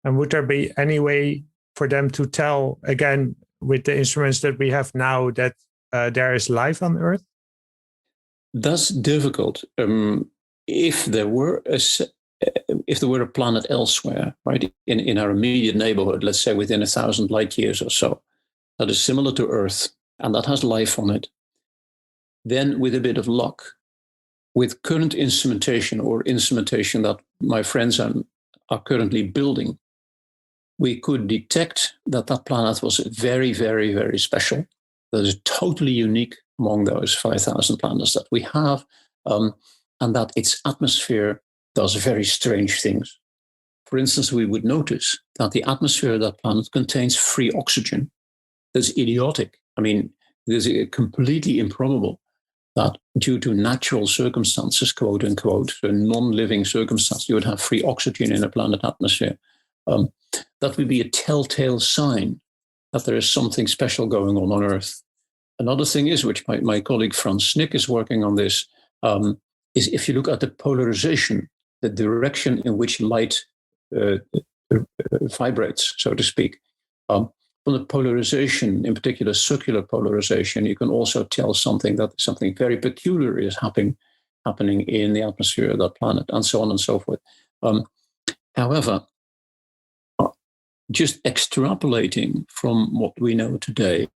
And would there be any way for them to tell, again, with the instruments that we have now, that there is life on Earth? That's difficult. If there were a planet elsewhere, right, in our immediate neighborhood, let's say within 1,000 light years or so, that is similar to Earth, and that has life on it, then with a bit of luck, with current instrumentation or instrumentation that my friends are currently building, we could detect that planet was very, very, very special. That is totally unique among those 5,000 planets that we have, and that its atmosphere does very strange things. For instance, we would notice that the atmosphere of that planet contains free oxygen. That's idiotic. I mean, it is completely improbable that due to natural circumstances, quote unquote, so non-living circumstances, you would have free oxygen in a planet atmosphere. That would be a telltale sign that there is something special going on Earth. Another thing is, which my colleague Franz Snick is working on this, is if you look at the polarization, the direction in which light vibrates, so to speak. From the polarization, in particular circular polarization, you can also tell something very peculiar is happening in the atmosphere of that planet, and so on and so forth. However, just extrapolating from what we know today,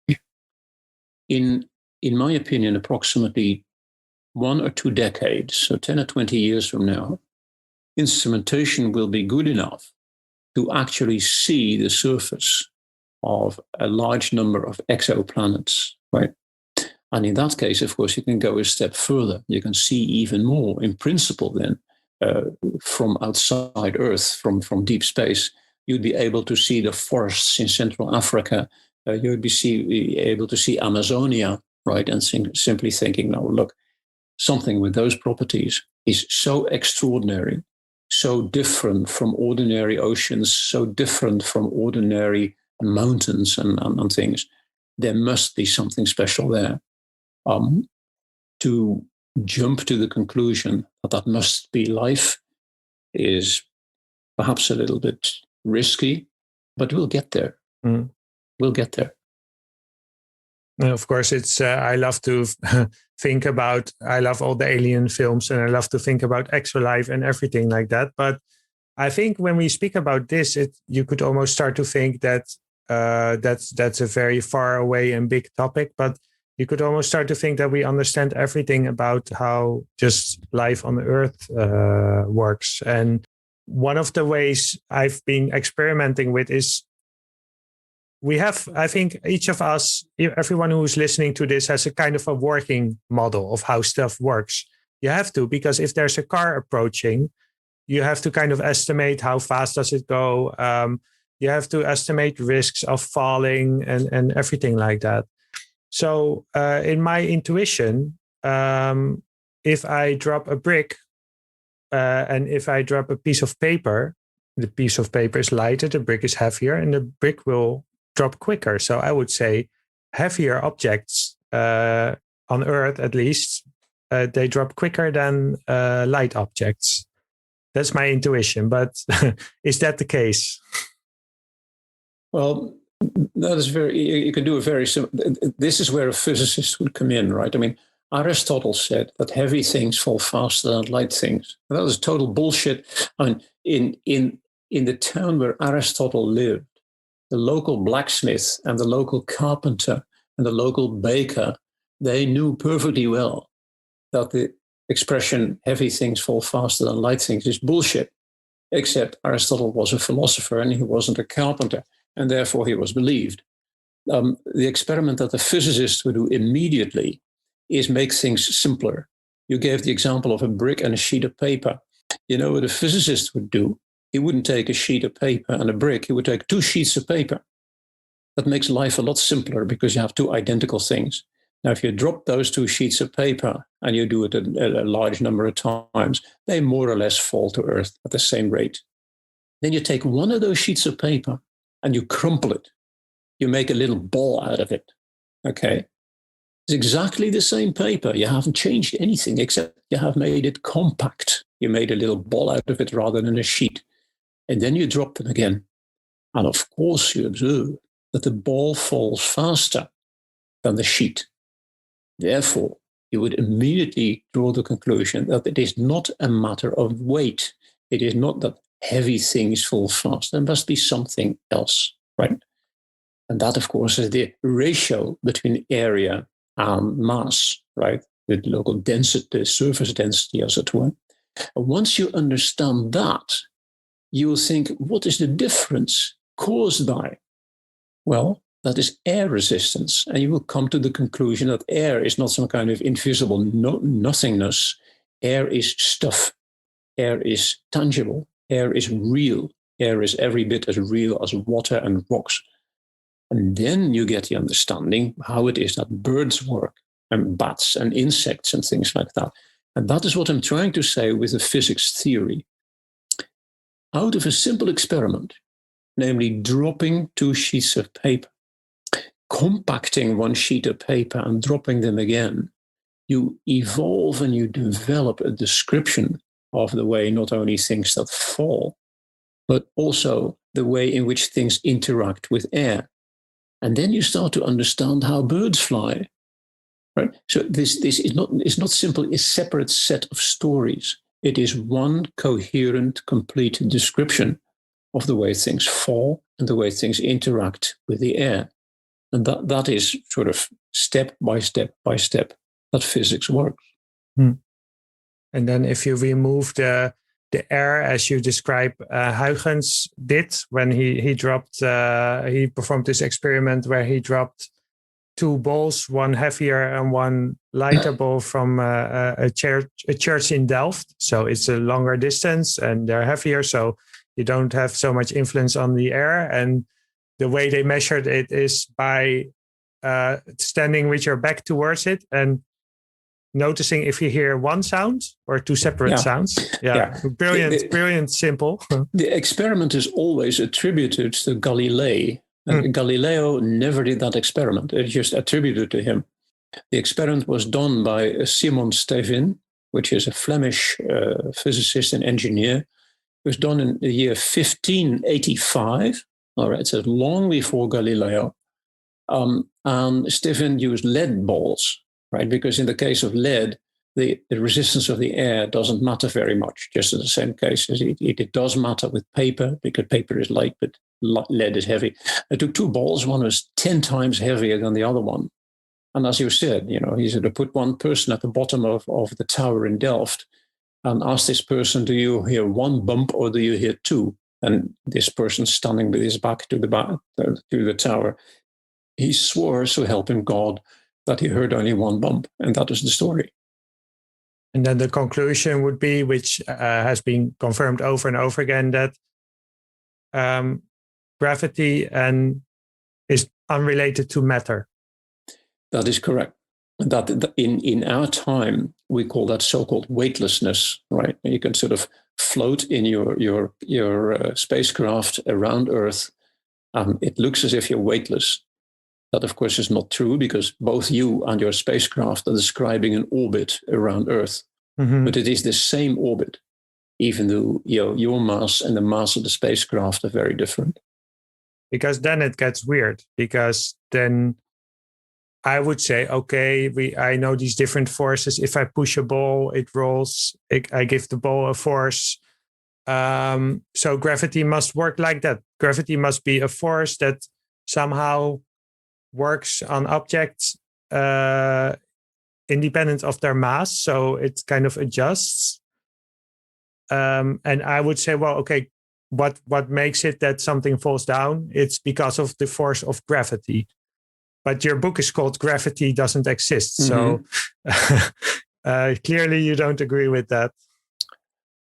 in my opinion, approximately 1 or 2 decades, so 10 or 20 years from now, instrumentation will be good enough to actually see the surface of a large number of exoplanets, right? And in that case, of course, you can go a step further. You can see even more, in principle, then, from outside Earth, from deep space. You'd be able to see the forests in Central Africa. You'd be able to see Amazonia, right? And simply thinking, no, look, something with those properties is so extraordinary, so different from ordinary oceans, so different from ordinary mountains and things, there must be something special there. To jump to the conclusion that must be life is perhaps a little bit risky, but we'll get there. We'll get there. Of course, it's. I love to think about. I love all the alien films, and I love to think about exolife and everything like that. But I think when we speak about this, you could almost start to think that that's a very far away and big topic. But you could almost start to think that we understand everything about how just life on Earth works. And one of the ways I've been experimenting with is we have, I think each of us, everyone who's listening to this has a kind of a working model of how stuff works. You have to, because if there's a car approaching, you have to kind of estimate how fast does it go. You have to estimate risks of falling and everything like that. So in my intuition, if I drop a brick and if I drop a piece of paper, the piece of paper is lighter, the brick is heavier, and the brick will drop quicker. So I would say heavier objects on Earth, at least, they drop quicker than light objects. That's my intuition, but is that the case? Well, that is you can do a very simple. This is where a physicist would come in, right? I mean, Aristotle said that heavy things fall faster than light things. And that was total bullshit. I mean, in the town where Aristotle lived, the local blacksmith and the local carpenter and the local baker, they knew perfectly well that the expression "heavy things fall faster than light things" is bullshit. Except Aristotle was a philosopher and he wasn't a carpenter, and therefore he was believed. The experiment that the physicist would do immediately is make things simpler. You gave the example of a brick and a sheet of paper. You know what a physicist would do? He wouldn't take a sheet of paper and a brick. He would take 2 sheets of paper. That makes life a lot simpler because you have 2 identical things. Now, if you drop those 2 sheets of paper and you do it a large number of times, they more or less fall to Earth at the same rate. Then you take one of those sheets of paper and you crumple it. You make a little ball out of it. Okay? It's exactly the same paper. You haven't changed anything except you have made it compact. You made a little ball out of it rather than a sheet. And then you drop them again. And of course you observe that the ball falls faster than the sheet. Therefore, you would immediately draw the conclusion that it is not a matter of weight. It is not that heavy things fall fast. There must be something else, right? And that, of course, is the ratio between area and mass, right? With local density, the surface density, as it were. And once you understand that, you will think, what is the difference caused by? Well, that is air resistance. And you will come to the conclusion that air is not some kind of invisible nothingness. Air is stuff. Air is tangible. Air is real. Air is every bit as real as water and rocks. And then you get the understanding how it is that birds work, and bats and insects and things like that. And that is what I'm trying to say with the physics theory. Out of a simple experiment, namely dropping 2 sheets of paper, compacting 1 sheet of paper and dropping them again, you evolve and you develop a description of the way not only things that fall, but also the way in which things interact with air. And then you start to understand how birds fly. Right? So this is not simply a separate set of stories. It is one coherent, complete description of the way things fall and the way things interact with the air. And that is sort of step by step by step that physics works. And then if you remove the air, as you describe, Huygens did when he performed this experiment where he dropped 2 balls, one heavier and one lighter ball from a church in Delft. So it's a longer distance and they're heavier, so you don't have so much influence on the air. And the way they measured it is by standing with your back towards it and noticing if you hear one sound or 2 separate sounds. Brilliant, simple. The experiment is always attributed to Galilei, Galileo never did that experiment. It's just attributed to him. The experiment was done by Simon Stevin, which is a Flemish physicist and engineer. It was done in the year 1585. All right, so long before Galileo. And Stevin used lead balls, right? Because in the case of lead, the resistance of the air doesn't matter very much, just in the same case as it does matter with paper, because paper is light, but lead is heavy. I took two balls. One was 10 times heavier than the other one. And as you said, he said to put one person at the bottom of the tower in Delft and ask this person, do you hear one bump or do you hear two? And this person standing with his back to the tower, he swore, so help him God, that he heard only one bump. And that is the story. And then the conclusion would be, which has been confirmed over and over again, that gravity is unrelated to matter. That is correct. That in our time, we call that so-called weightlessness, right? You can sort of float in your spacecraft around Earth. It looks as if you're weightless. That, of course, is not true, because both you and your spacecraft are describing an orbit around Earth. Mm-hmm. But it is the same orbit, even though your mass and the mass of the spacecraft are very different. Because then it gets weird, because then I would say, okay, I know these different forces. If I push a ball, it rolls. I give the ball a force. So gravity must work like that. Gravity must be a force that somehow works on objects independent of their mass. So it kind of adjusts. And I would say, well, okay, what makes it that something falls down? It's because of the force of gravity. But your book is called Gravity Doesn't Exist. Mm-hmm. So clearly you don't agree with that.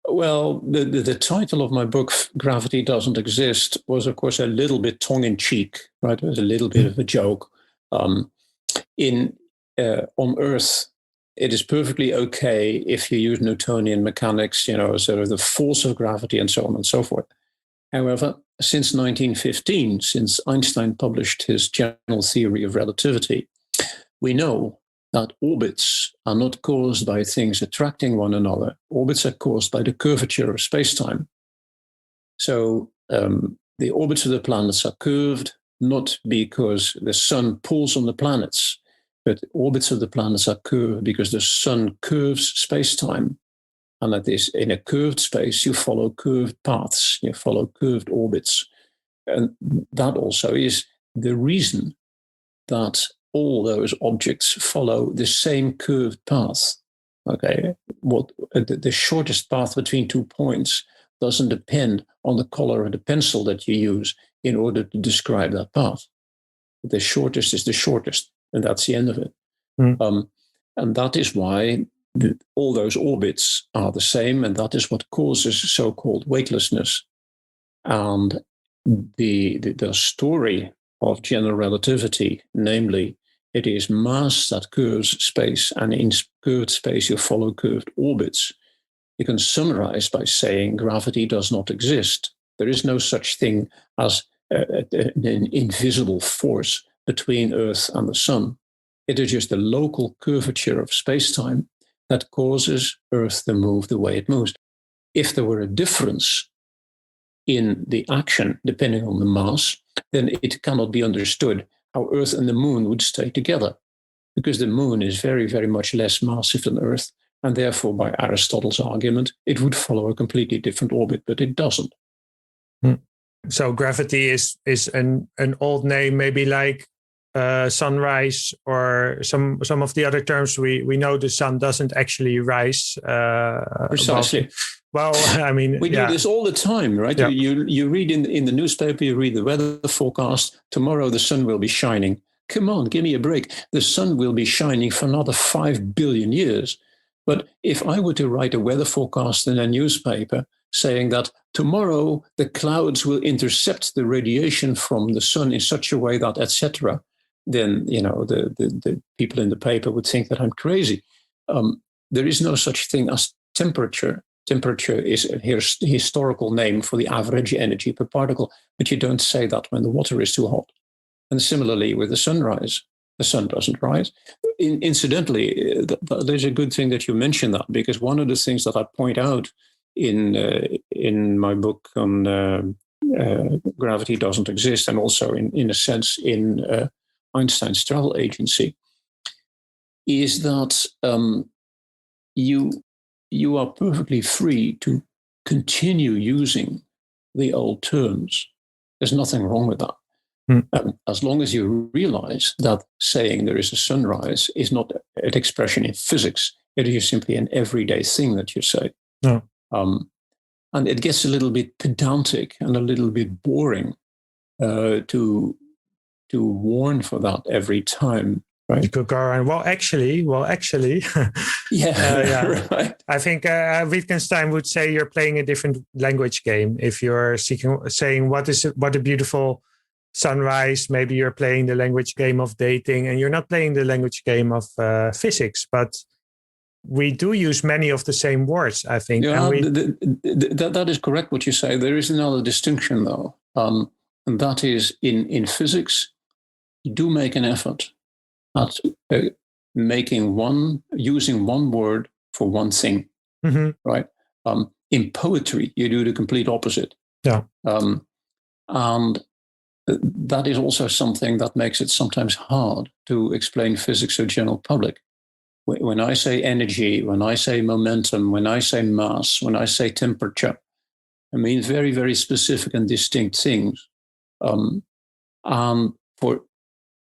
Well, the title of my book, Gravity Doesn't Exist, was, of course, a little bit tongue-in-cheek, right? It was a little bit of a joke. On Earth, it is perfectly okay if you use Newtonian mechanics, sort of the force of gravity and so on and so forth. However, since 1915, since Einstein published his general theory of relativity, we know that orbits are not caused by things attracting one another. Orbits are caused by the curvature of space-time. So the orbits of the planets are curved, not because the sun pulls on the planets, but orbits of the planets are curved because the sun curves space-time. And that is, in a curved space, you follow curved paths, you follow curved orbits. And that also is the reason that all those objects follow the same curved path. Okay, the shortest path between 2 points doesn't depend on the color of the pencil that you use in order to describe that path. The shortest is the shortest, and that's the end of it. Mm. And that is why all those orbits are the same, and that is what causes so-called weightlessness. And the story of general relativity, namely, it is mass that curves space, and in curved space you follow curved orbits. You can summarize by saying gravity does not exist. There is no such thing as an invisible force between Earth and the sun. It is just the local curvature of space-time that causes Earth to move the way it moves. If there were a difference in the action, depending on the mass, then it cannot be understood how Earth and the moon would stay together, because the moon is very, very much less massive than Earth, and therefore, by Aristotle's argument, it would follow a completely different orbit, but it doesn't. So gravity is an old name, maybe like sunrise, or some of the other terms. We know the sun doesn't actually rise. Precisely. Well, I mean, we do this all the time, right? Yeah. You read in the newspaper, you read the weather forecast. Tomorrow the sun will be shining. Come on, give me a break. The sun will be shining for another 5 billion years. But if I were to write a weather forecast in a newspaper saying that tomorrow the clouds will intercept the radiation from the sun in such a way that, etc., then the people in the paper would think that I'm crazy. There is no such thing as temperature. temperature is a historical name for the average energy per particle, but you don't say that when the water is too hot. And similarly with the sunrise, the sun doesn't rise. Incidentally, there's a good thing that you mentioned that, because one of the things that I point out in my book on gravity doesn't exist, and also in a sense in Einstein's travel agency, is that you are perfectly free to continue using the old terms. There's nothing wrong with that. As long as you realize that saying there is a sunrise is not an expression in physics, it is simply an everyday thing that you say. No. And it gets a little bit pedantic and a little bit boring to warn for that every time. Right. You could go around. Well, actually. Yeah. Right. I think Wittgenstein would say you're playing a different language game. If you're saying what a beautiful sunrise, maybe you're playing the language game of dating, and you're not playing the language game of physics. But we do use many of the same words, I think. Yeah, that is correct what you say. There is another distinction, though, and that is in physics, you do make an effort at using one word for one thing, right? In poetry, you do the complete opposite. Yeah. And that is also something that makes it sometimes hard to explain physics to the general public. When I say energy, when I say momentum, when I say mass, when I say temperature, I mean very, very specific and distinct things. And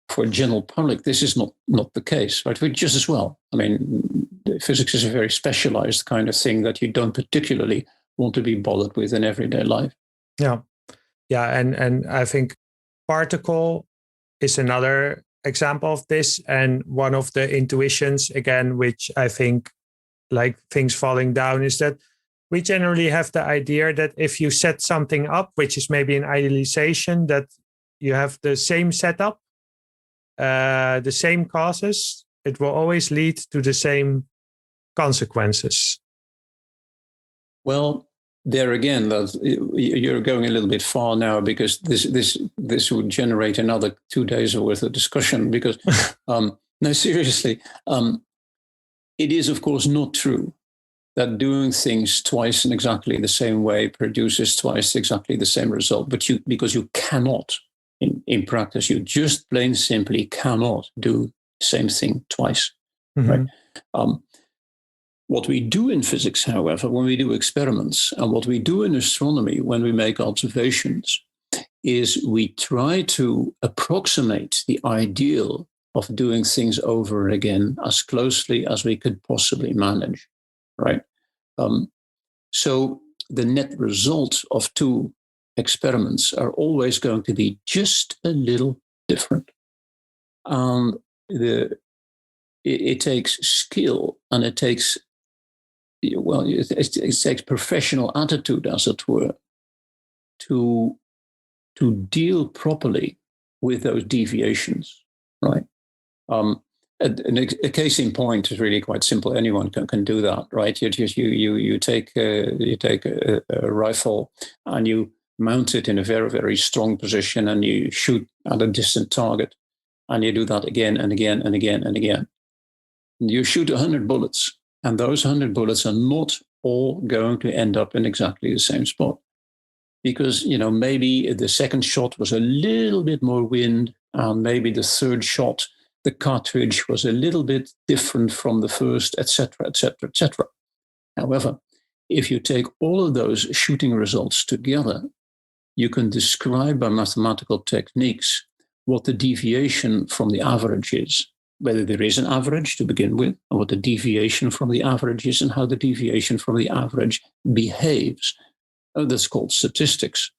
for general public, this is not the case, right? But just as well. I mean, physics is a very specialized kind of thing that you don't particularly want to be bothered with in everyday life. Yeah. And I think particle is another example of this. And one of the intuitions, again, which I think, like things falling down, is that we generally have the idea that if you set something up, which is maybe an idealization, that you have the same setup, the same causes, it will always lead to the same consequences. Well, there again, you're going a little bit far now, because this would generate another 2 days worth of discussion. Because no, seriously, it is of course not true that doing things twice in exactly the same way produces twice exactly the same result. But because you cannot. In practice, you just plain simply cannot do the same thing twice. Right? What we do in physics, however, when we do experiments, and what we do in astronomy when we make observations, is we try to approximate the ideal of doing things over again as closely as we could possibly manage. Right? So the net result of two experiments are always going to be just a little different. And it takes skill, and it takes, it takes professional attitude, as it were, to deal properly with those deviations, right? A case in point is really quite simple. Anyone can do that, right? You take a rifle and you mount it in a very, very strong position, and you shoot at a distant target, and you do that again and again and again and again. And you shoot 100 bullets, and those 100 bullets are not all going to end up in exactly the same spot, because maybe the second shot was a little bit more wind, and maybe the third shot, the cartridge was a little bit different from the first, etc., etc., etc. However, if you take all of those shooting results together, you can describe by mathematical techniques what the deviation from the average is, whether there is an average to begin with, and what the deviation from the average is, and how the deviation from the average behaves. That's called statistics.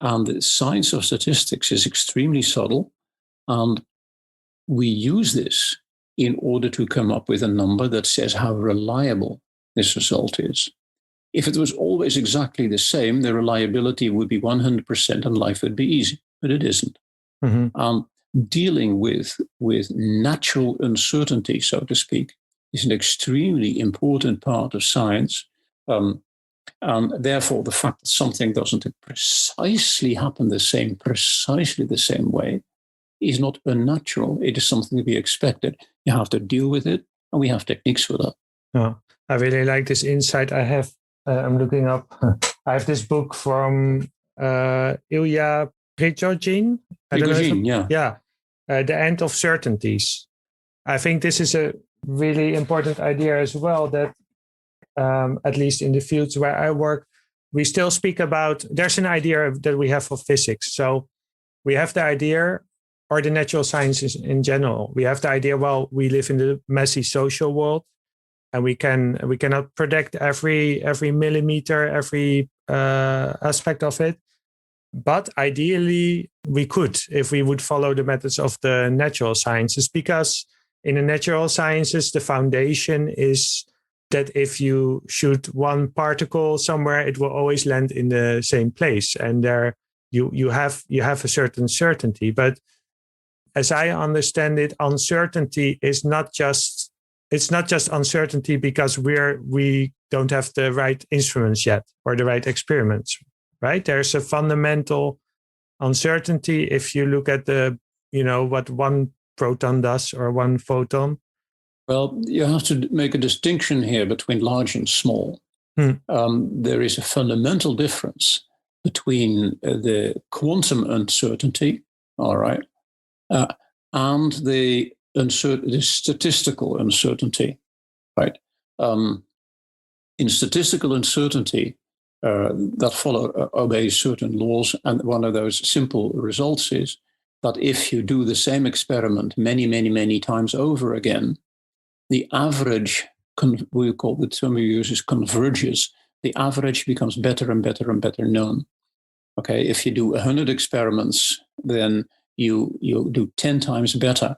And the science of statistics is extremely subtle, and we use this in order to come up with a number that says how reliable this result is. If it was always exactly the same, the reliability would be 100% and life would be easy, but it isn't. Dealing with natural uncertainty, so to speak, is an extremely important part of science, And therefore, the fact that something doesn't precisely happen precisely the same way, is not unnatural. It is something to be expected. You have to deal with it, and we have techniques for that. Oh, I really like this insight. I'm looking up. I have this book from Ilya Prigogine. Yeah. The End of Certainties. I think this is a really important idea as well, that at least in the fields where I work, we still speak about, there's an idea that we have of physics. So we have the idea, or the natural sciences in general, we have the idea, well, we live in the messy social world, and we cannot predict every millimeter, every aspect of it. But ideally, we could, if we would follow the methods of the natural sciences, because in the natural sciences, the foundation is that if you shoot one particle somewhere, it will always land in the same place, and there you have a certain certainty. But as I understand it, uncertainty is not just uncertainty because we don't have the right instruments yet or the right experiments, right? There's a fundamental uncertainty if you look at what one proton does or one photon. Well, you have to make a distinction here between large and small. There is a fundamental difference between the quantum uncertainty, all right, and the statistical uncertainty, right? In statistical uncertainty, that obeys certain laws, and one of those simple results is that if you do the same experiment many, many, many times over again, the average, we call the term we use is converges. The average becomes better and better and better known. Okay, if you do 100 experiments, then you do 10 times better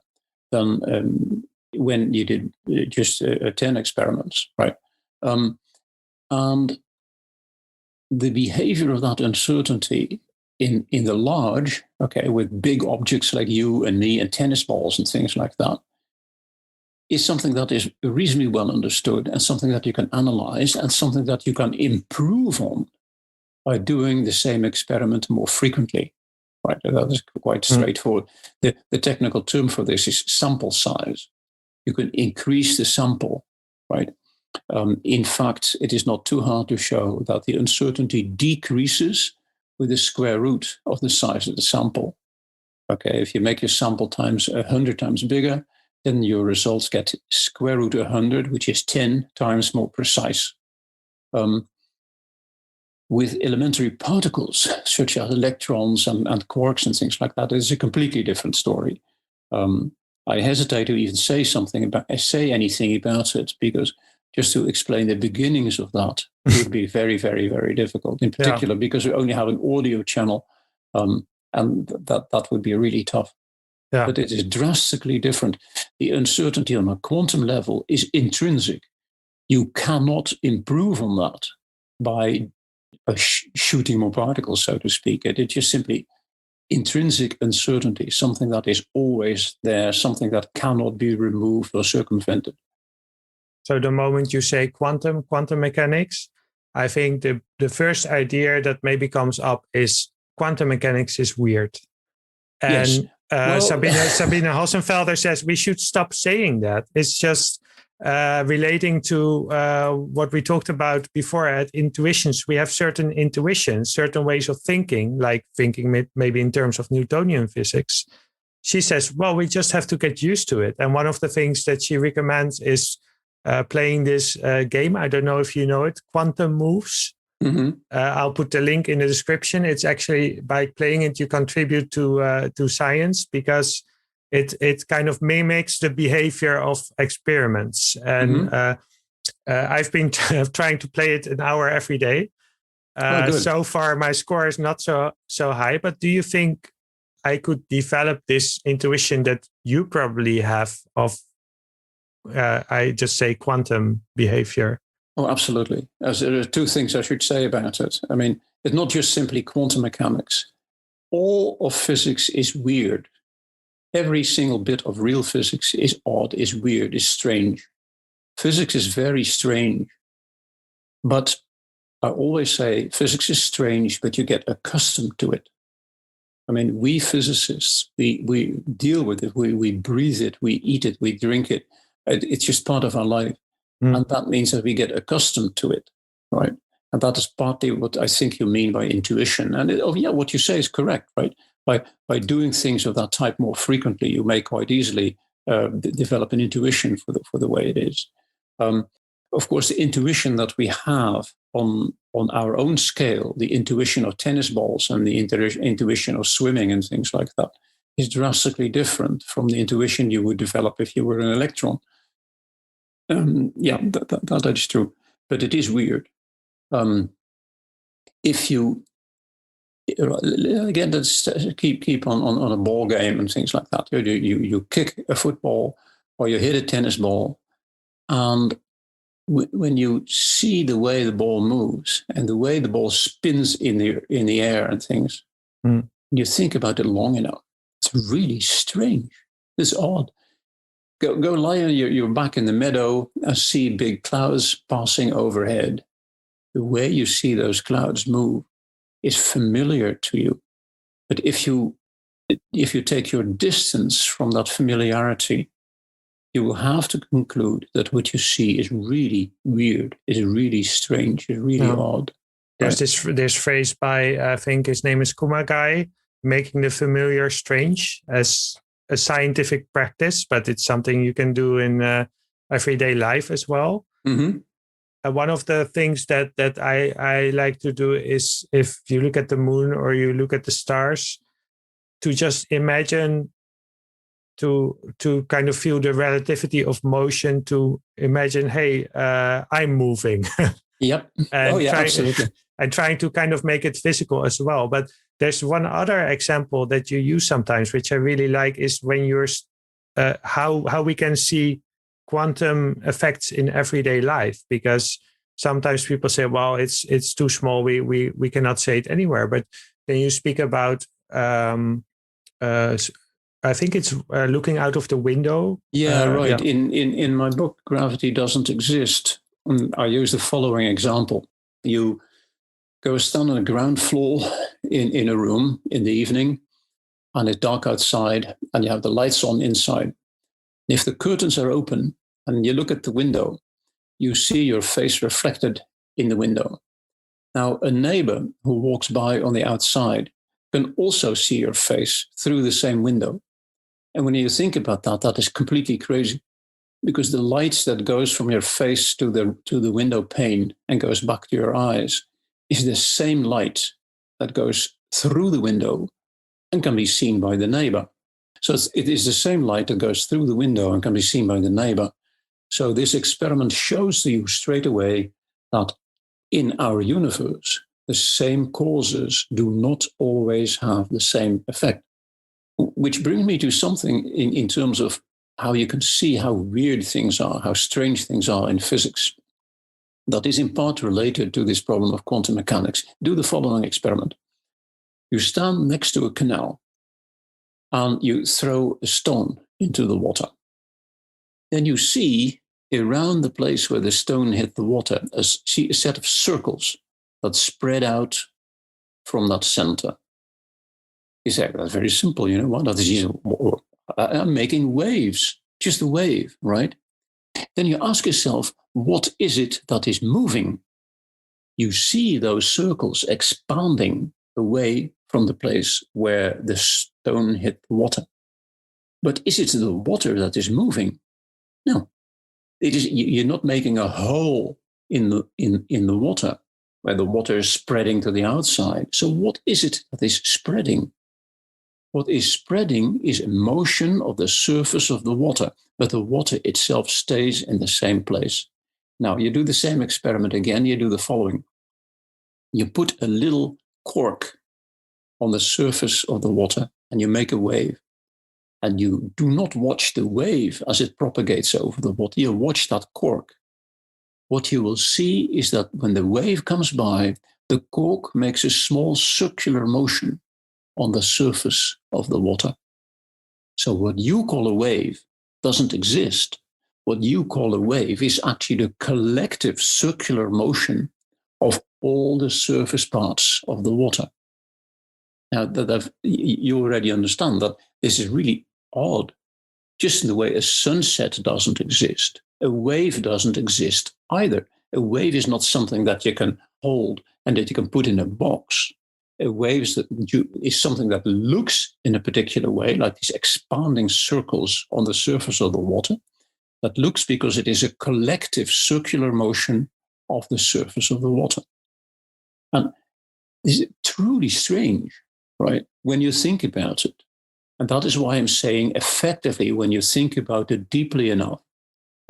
than when you did just 10 experiments, right? And the behavior of that uncertainty in the large, okay, with big objects like you and me and tennis balls and things like that, is something that is reasonably well understood, and something that you can analyze, and something that you can improve on by doing the same experiment more frequently. Right, that is quite straightforward. The technical term for this is sample size. You can increase the sample, right? In fact, it is not too hard to show that the uncertainty decreases with the square root of the size of the sample. Okay, if you make your sample times 100 times bigger, then your results get square root 100, which is 10 times more precise. With elementary particles, such as electrons and quarks and things like that, it's a completely different story. I hesitate to even say anything about it, because just to explain the beginnings of that would be very, very, very difficult. In particular, because we only have an audio channel, and that would be really tough. Yeah. But it is drastically different. The uncertainty on a quantum level is intrinsic. You cannot improve on that by shooting more particles, so to speak. It is just simply intrinsic uncertainty, something that is always there, something that cannot be removed or circumvented. So the moment you say quantum mechanics, I think the first idea that maybe comes up is quantum mechanics is weird. And yes. Sabine Hossenfelder says we should stop saying that. It's just relating to what we talked about before at intuitions. We have certain intuitions, certain ways of thinking, like thinking maybe in terms of Newtonian physics. She says, well, we just have to get used to it. And one of the things that she recommends is playing this game. I don't know if you know it, Quantum Moves. Mm-hmm. I'll put the link in the description. It's actually, by playing it, you contribute to science, because it kind of mimics the behavior of experiments. And I've been trying to play it an hour every day. So far, my score is not so high. But do you think I could develop this intuition that you probably have of, I just say, quantum behavior? Oh, absolutely. There are two things I should say about it. I mean, it's not just simply quantum mechanics. All of physics is weird. Every single bit of real physics is odd, is weird, is strange. Physics is very strange. But I always say physics is strange, but you get accustomed to it. I mean, we physicists, we deal with it, we breathe it, we eat it, we drink it. It's just part of our life. And that means that we get accustomed to it, right? And that is partly what I think you mean by intuition. And what you say is correct, right? By doing things of that type more frequently, you may quite easily develop an intuition for the way it is. Of course, the intuition that we have on our own scale, the intuition of tennis balls and the intuition of swimming and things like that, is drastically different from the intuition you would develop if you were an electron. That is true, but it is weird. If you again, let's keep on a ball game and things like that. You kick a football or you hit a tennis ball, and when you see the way the ball moves and the way the ball spins in the air and things, you think about it long enough. It's really strange. It's odd. Go lie on your back in the meadow and see big clouds passing overhead. The way you see those clouds move is familiar to you. But if you take your distance from that familiarity, you will have to conclude that what you see is really weird, is really strange, is really odd. There's this phrase by, I think his name is Kumagai, making the familiar strange, as a scientific practice, but it's something you can do in everyday life as well. Mm-hmm. One of the things that I like to do is, if you look at the moon or you look at the stars, to just imagine, to kind of feel the relativity of motion, to imagine, hey, I'm moving. Yep. Absolutely. And trying to kind of make it physical as well. But there's one other example that you use sometimes, which I really like, is when you're how we can see quantum effects in everyday life, because sometimes people say, well, it's too small, we cannot say it anywhere. But then you speak about I think it's looking out of the window. Right. Yeah. In my book, Gravity Doesn't Exist, I use the following example. You go stand on the ground floor in a room in the evening, and it's dark outside, and you have the lights on inside. If the curtains are open and you look at the window, you see your face reflected in the window. Now, a neighbor who walks by on the outside can also see your face through the same window. And when you think about that, that is completely crazy, because the light that goes from your face to the window pane and goes back to your eyes is the same light that goes through the window and can be seen by the neighbor. So it is the same light that goes through the window and can be seen by the neighbor. So this experiment shows to you straight away that in our universe, the same causes do not always have the same effect. Which brings me to something in terms of how you can see how weird things are, how strange things are in physics. That is in part related to this problem of quantum mechanics. Do the following experiment. You stand next to a canal and you throw a stone into the water. Then you see around the place where the stone hit the water, a set of circles that spread out from that center. You say, that's very simple, you know what? That is, I'm making waves, just a wave, right? Then you ask yourself, what is it that is moving? You see those circles expanding away from the place where the stone hit the water. But is it the water that is moving? No. It is, you're not making a hole in the water where the water is spreading to the outside. So what is it that is spreading? What is spreading is motion of the surface of the water, but the water itself stays in the same place. Now, you do the same experiment again. You do the following. You put a little cork on the surface of the water and you make a wave. And you do not watch the wave as it propagates over the water. You watch that cork. What you will see is that when the wave comes by, the cork makes a small circular motion on the surface of the water. So what you call a wave doesn't exist. What you call a wave is actually the collective circular motion of all the surface parts of the water. Now, you already understand that this is really odd, just in the way a sunset doesn't exist. A wave doesn't exist either. A wave is not something that you can hold and that you can put in a box. A wave is something that looks in a particular way, like these expanding circles on the surface of the water. That looks because it is a collective circular motion of the surface of the water. And this is truly strange, right, when you think about it. And that is why I'm saying, effectively, when you think about it deeply enough,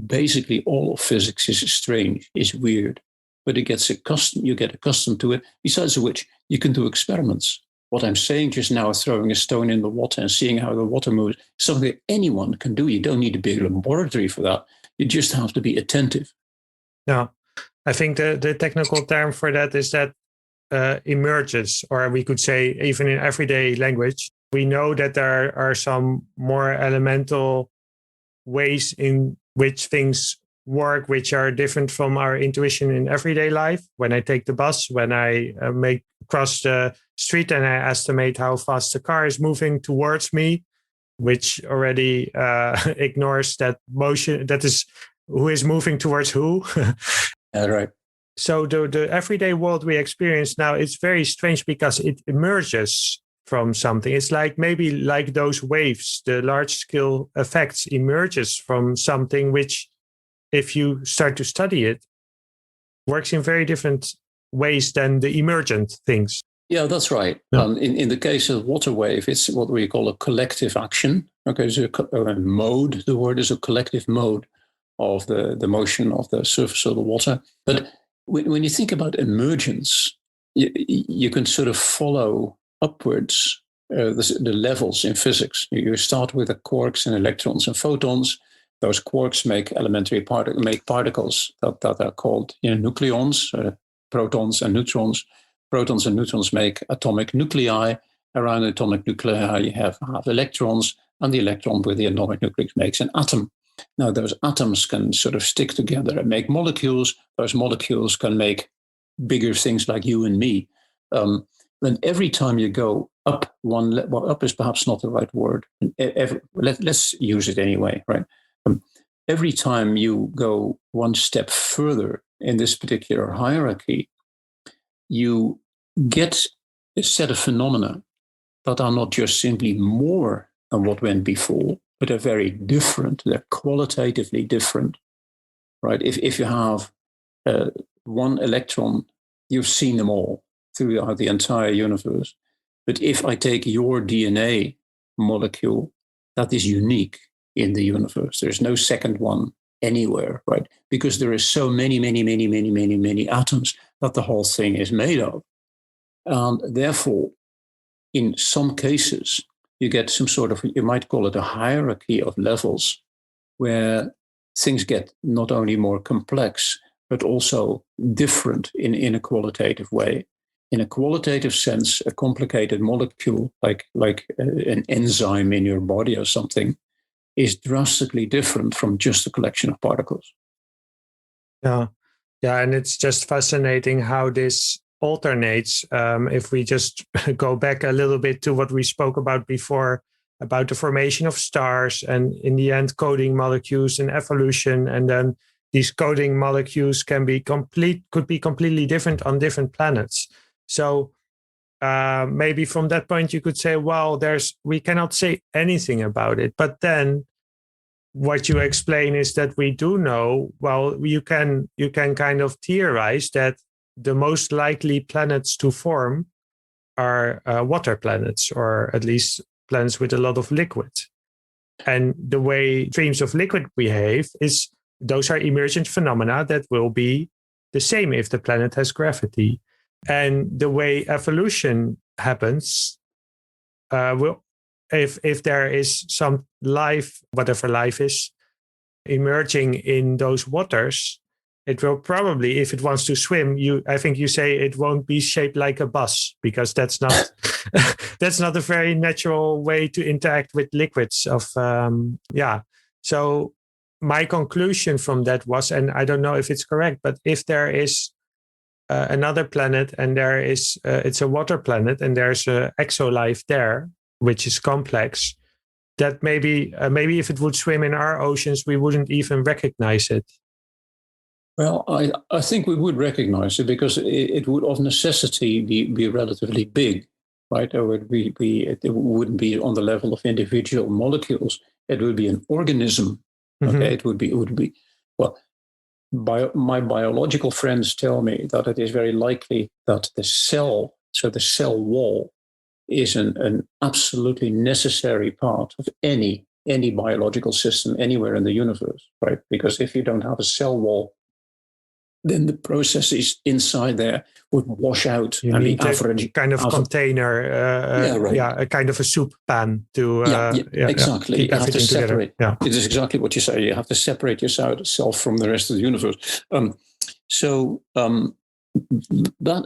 basically all of physics is strange, is weird. But you get accustomed to it. Besides which, you can do experiments. What I'm saying just now, throwing a stone in the water and seeing how the water moves, something that anyone can do. You don't need a big laboratory for that. You just have to be attentive. Yeah, I think the technical term for that is that emerges, or we could say even in everyday language, we know that there are some more elemental ways in which things work, which are different from our intuition in everyday life. When I take the bus, when I cross the street and I estimate how fast the car is moving towards me, which already ignores that motion, that is who is moving towards who. Right. So the everyday world we experience now, it's very strange because it emerges from something. It's like maybe like those waves, the large scale effects emerges from something which, if you start to study it, works in very different ways than the emergent things. Yeah, that's right. Yeah. In the case of water wave, it's what we call a collective action. Okay, so a mode, the word is a collective mode of the motion of the surface of the water. But when you think about emergence, you can sort of follow upwards the levels in physics. You start with the quarks and electrons and photons. Those quarks make particles that are called nucleons, protons and neutrons. Protons and neutrons make atomic nuclei. Around atomic nuclei, you have electrons, and the electron with the atomic nucleus makes an atom. Now, those atoms can sort of stick together and make molecules. Those molecules can make bigger things like you and me. Then every time you go up up is perhaps not the right word. Let's use it anyway, right? Every time you go one step further in this particular hierarchy, you get a set of phenomena that are not just simply more than what went before, but are very different. They're qualitatively different, right? If you have one electron, you've seen them all throughout the entire universe. But if I take your DNA molecule, that is unique in the universe. There's no second one anywhere, right? Because there are so many atoms that the whole thing is made of. And therefore, in some cases, you get some sort of, you might call it a hierarchy of levels, where things get not only more complex, but also different in a qualitative way. In a qualitative sense, a complicated molecule, like an enzyme in your body or something, is drastically different from just a collection of particles. Yeah, and it's just fascinating how this alternates. If we just go back a little bit to what we spoke about before, about the formation of stars, and in the end, coding molecules and evolution, and then these coding molecules could be completely different on different planets. So maybe from that point, you could say, well, we cannot say anything about it. But then what you explain is that we do know, well, you can kind of theorize that the most likely planets to form are water planets, or at least planets with a lot of liquid. And the way streams of liquid behave is those are emergent phenomena that will be the same if the planet has gravity. And the way evolution happens, if there is some life, whatever life is, emerging in those waters, it will probably, if it wants to swim, I think you say it won't be shaped like a bus, because that's not that's not a very natural way to interact with liquids of So my conclusion from that was, and I don't know if it's correct, but if there is another planet, and there is it's a water planet, and there's exolife there, which is complex. That maybe if it would swim in our oceans, we wouldn't even recognize it. Well, I think we would recognize it because it would of necessity be relatively big, right? It wouldn't be on the level of individual molecules. It would be an organism. Okay, Mm-hmm. it would be well. My biological friends tell me that it is very likely that the cell wall, is an absolutely necessary part of any biological system anywhere in the universe, right? Because if you don't have a cell wall, then the processes inside there would wash out. You and need the average a kind of container, a kind of a soup pan to exactly. keep You have to everything together. separate. Yeah. It is exactly what you say. You have to separate yourself from the rest of the universe. That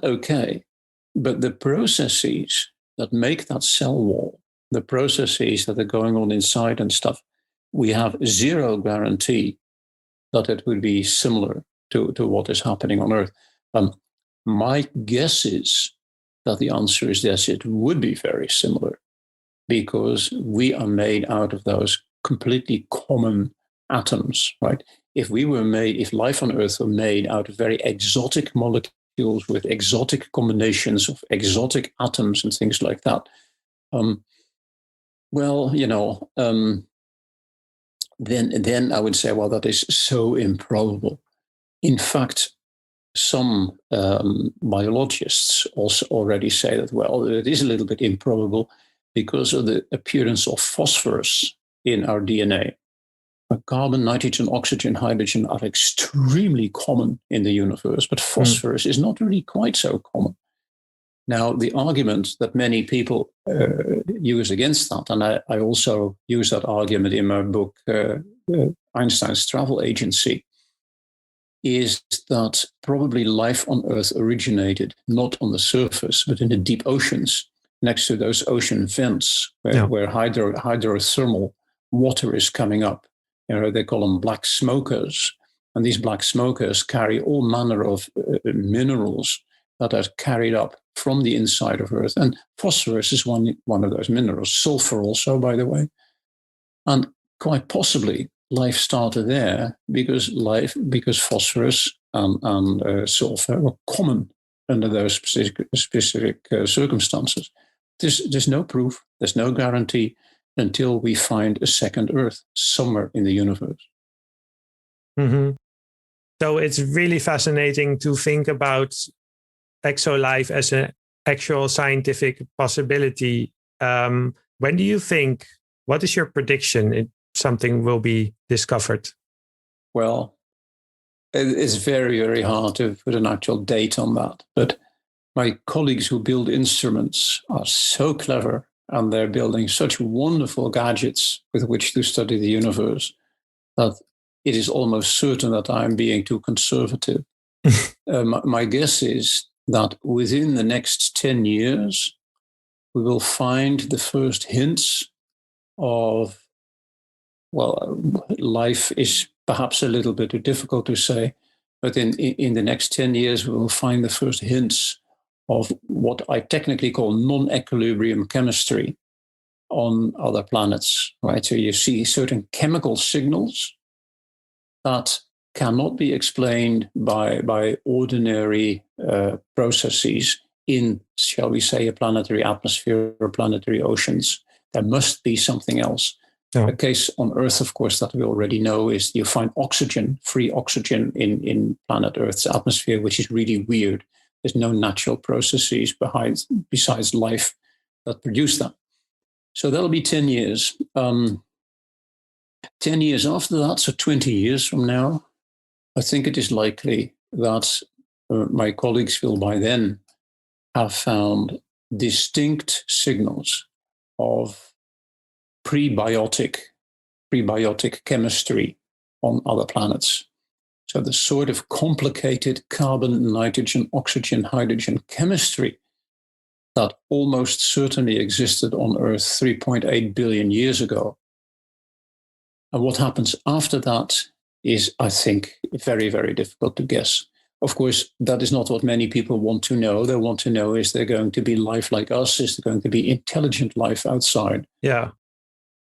okay, but the processes that make that cell wall, the processes that are going on inside and stuff, we have zero guarantee that it would be similar to what is happening on Earth. My guess is that the answer is yes, it would be very similar, because we are made out of those completely common atoms, right? If life on Earth were made out of very exotic molecules with exotic combinations of exotic atoms and things like that, then I would say, well, that is so improbable. In fact, some biologists also already say that, well, it is a little bit improbable because of the appearance of phosphorus in our DNA. Carbon, nitrogen, oxygen, hydrogen are extremely common in the universe, but phosphorus is not really quite so common. Now, the argument that many people use against that, and I also use that argument in my book, Einstein's Travel Agency, is that probably life on Earth originated not on the surface, but in the deep oceans, next to those ocean vents where hydrothermal water is coming up. They call them black smokers. And these black smokers carry all manner of minerals that are carried up from the inside of Earth. And phosphorus is one of those minerals. Sulfur also, by the way. And quite possibly life started there because phosphorus and sulfur were common under those specific circumstances. There's no proof, there's no guarantee until we find a second Earth somewhere in the universe. Mm-hmm. So it's really fascinating to think about exolife as an actual scientific possibility. When do you think, what is your prediction something will be discovered? Well, it's very, very hard to put an actual date on that. But my colleagues who build instruments are so clever, and they're building such wonderful gadgets with which to study the universe that it is almost certain that I'm being too conservative. My guess is that within the next 10 years, we will find the first hints of, well, life is perhaps a little bit too difficult to say, but in the next 10 years, we will find the first hints of what I technically call non-equilibrium chemistry on other planets, right? So you see certain chemical signals that cannot be explained by ordinary processes in, shall we say, a planetary atmosphere or planetary oceans. There must be something else. Yeah. The case on Earth, of course, that we already know is you find oxygen, free oxygen in planet Earth's atmosphere, which is really weird. There's no natural processes besides life that produce that. So that'll be 10 years. 10 years after that, so 20 years from now, I think it is likely that my colleagues will by then have found distinct signals of prebiotic chemistry on other planets. So the sort of complicated carbon, nitrogen, oxygen, hydrogen chemistry that almost certainly existed on Earth 3.8 billion years ago. And what happens after that is, I think, very, very difficult to guess. Of course, that is not what many people want to know. They want to know, is there going to be life like us? Is there going to be intelligent life outside? Yeah.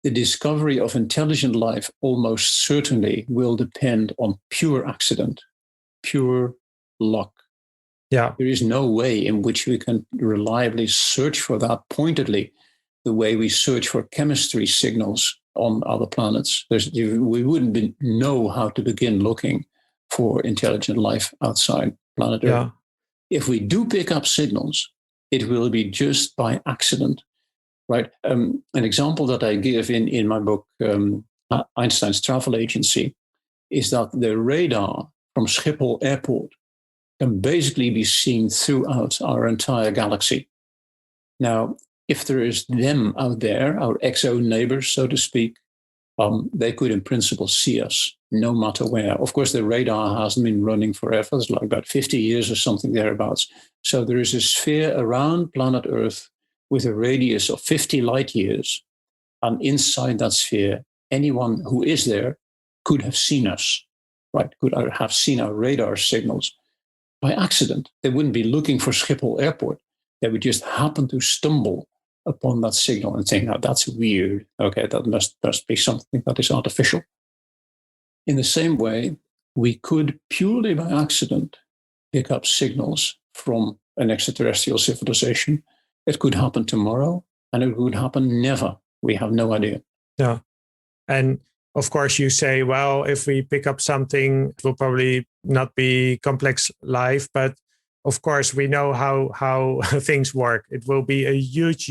The discovery of intelligent life almost certainly will depend on pure accident, pure luck. Yeah. There is no way in which we can reliably search for that pointedly, the way we search for chemistry signals on other planets. We wouldn't know how to begin looking for intelligent life outside planet Earth. Yeah. If we do pick up signals, it will be just by accident, right? An example that I give in my book, Einstein's Travel Agency, is that the radar from Schiphol Airport can basically be seen throughout our entire galaxy. Now, if there is them out there, our exoneighbours, so to speak, they could in principle see us no matter where. Of course, the radar hasn't been running forever. It's like about 50 years or something thereabouts. So there is a sphere around planet Earth with a radius of 50 light years. And inside that sphere, anyone who is there could have seen us, right? Could have seen our radar signals by accident. They wouldn't be looking for Schiphol Airport. They would just happen to stumble upon that signal and think, "Now that's weird. Okay, that must be something that is artificial." In the same way, we could purely by accident pick up signals from an extraterrestrial civilization. It could happen tomorrow, and it could happen never. We have no idea. Yeah. And of course, you say, well, if we pick up something, it will probably not be complex life. But of course, we know how things work. It will be a huge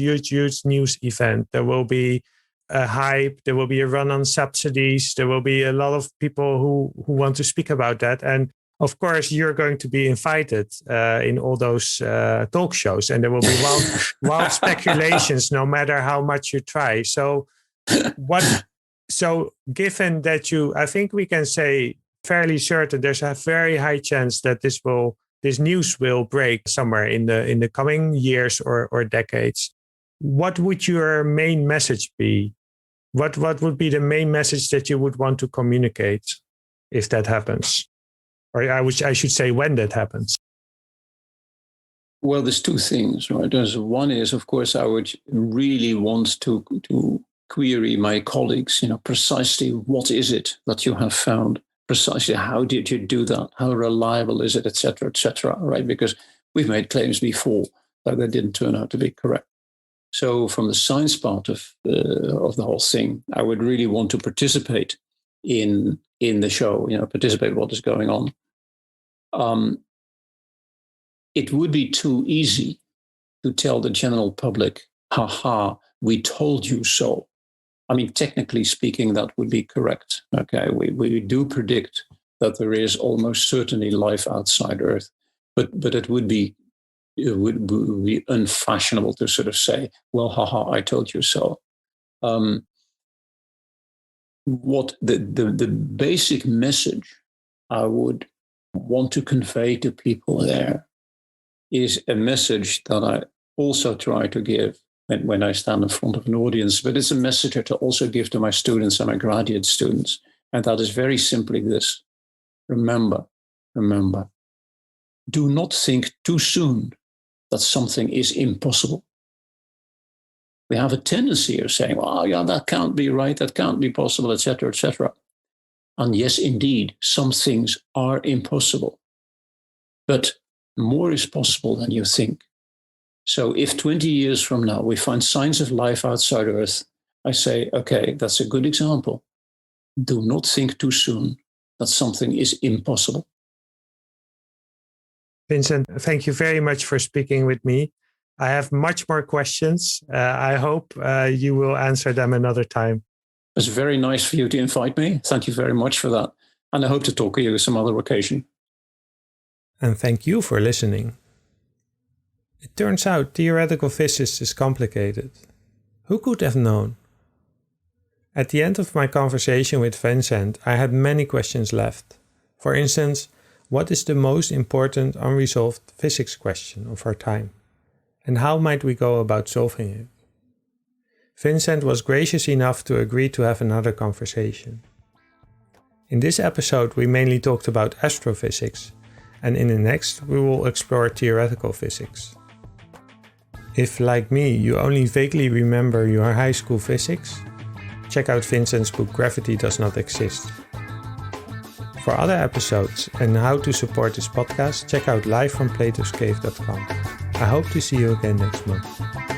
news event. There will be a hype. There will be a run on subsidies. There will be a lot of people who want to speak about that. And of course, you're going to be invited in all those talk shows. And there will be wild speculations, no matter how much you try. So So given that I think we can say fairly certain there's a very high chance that this news will break somewhere in the coming years or decades. What would your main message be? What would be the main message that you would want to communicate if that happens? Or I should say when that happens. Well, there's two things, right? One is, of course, I would really want to query my colleagues, precisely what is it that you have found? Precisely how did you do that? How reliable is it, et cetera, right? Because we've made claims before that they didn't turn out to be correct. So from the science part of the whole thing, I would really want to participate in the show, participate in what is going on. It would be too easy to tell the general public, "Ha, we told you so." I mean, technically speaking, that would be correct. Okay, we do predict that there is almost certainly life outside Earth, but it would be unfashionable to sort of say, "Well, haha, I told you so." What the basic message I would want to convey to people there is a message that I also try to give when I stand in front of an audience, but it's a message that I also give to my students and my graduate students. And that is very simply this: remember, do not think too soon that something is impossible. We have a tendency of saying, "Well, yeah, that can't be right, that can't be possible, et cetera." And yes, indeed, some things are impossible, but more is possible than you think. So if 20 years from now we find signs of life outside Earth, I say, okay, that's a good example. Do not think too soon that something is impossible. Vincent, thank you very much for speaking with me. I have much more questions. I hope you will answer them another time. It's very nice for you to invite me. Thank you very much for that. And I hope to talk to you some other occasion. And thank you for listening. It turns out theoretical physics is complicated. Who could have known? At the end of my conversation with Vincent, I had many questions left. For instance, what is the most important unresolved physics question of our time? And how might we go about solving it? Vincent was gracious enough to agree to have another conversation. In this episode, we mainly talked about astrophysics, and in the next we will explore theoretical physics. If, like me, you only vaguely remember your high school physics, check out Vincent's book Gravity Does Not Exist. For other episodes and how to support this podcast, check out livefromplatoscave.com. I hope to see you again next month.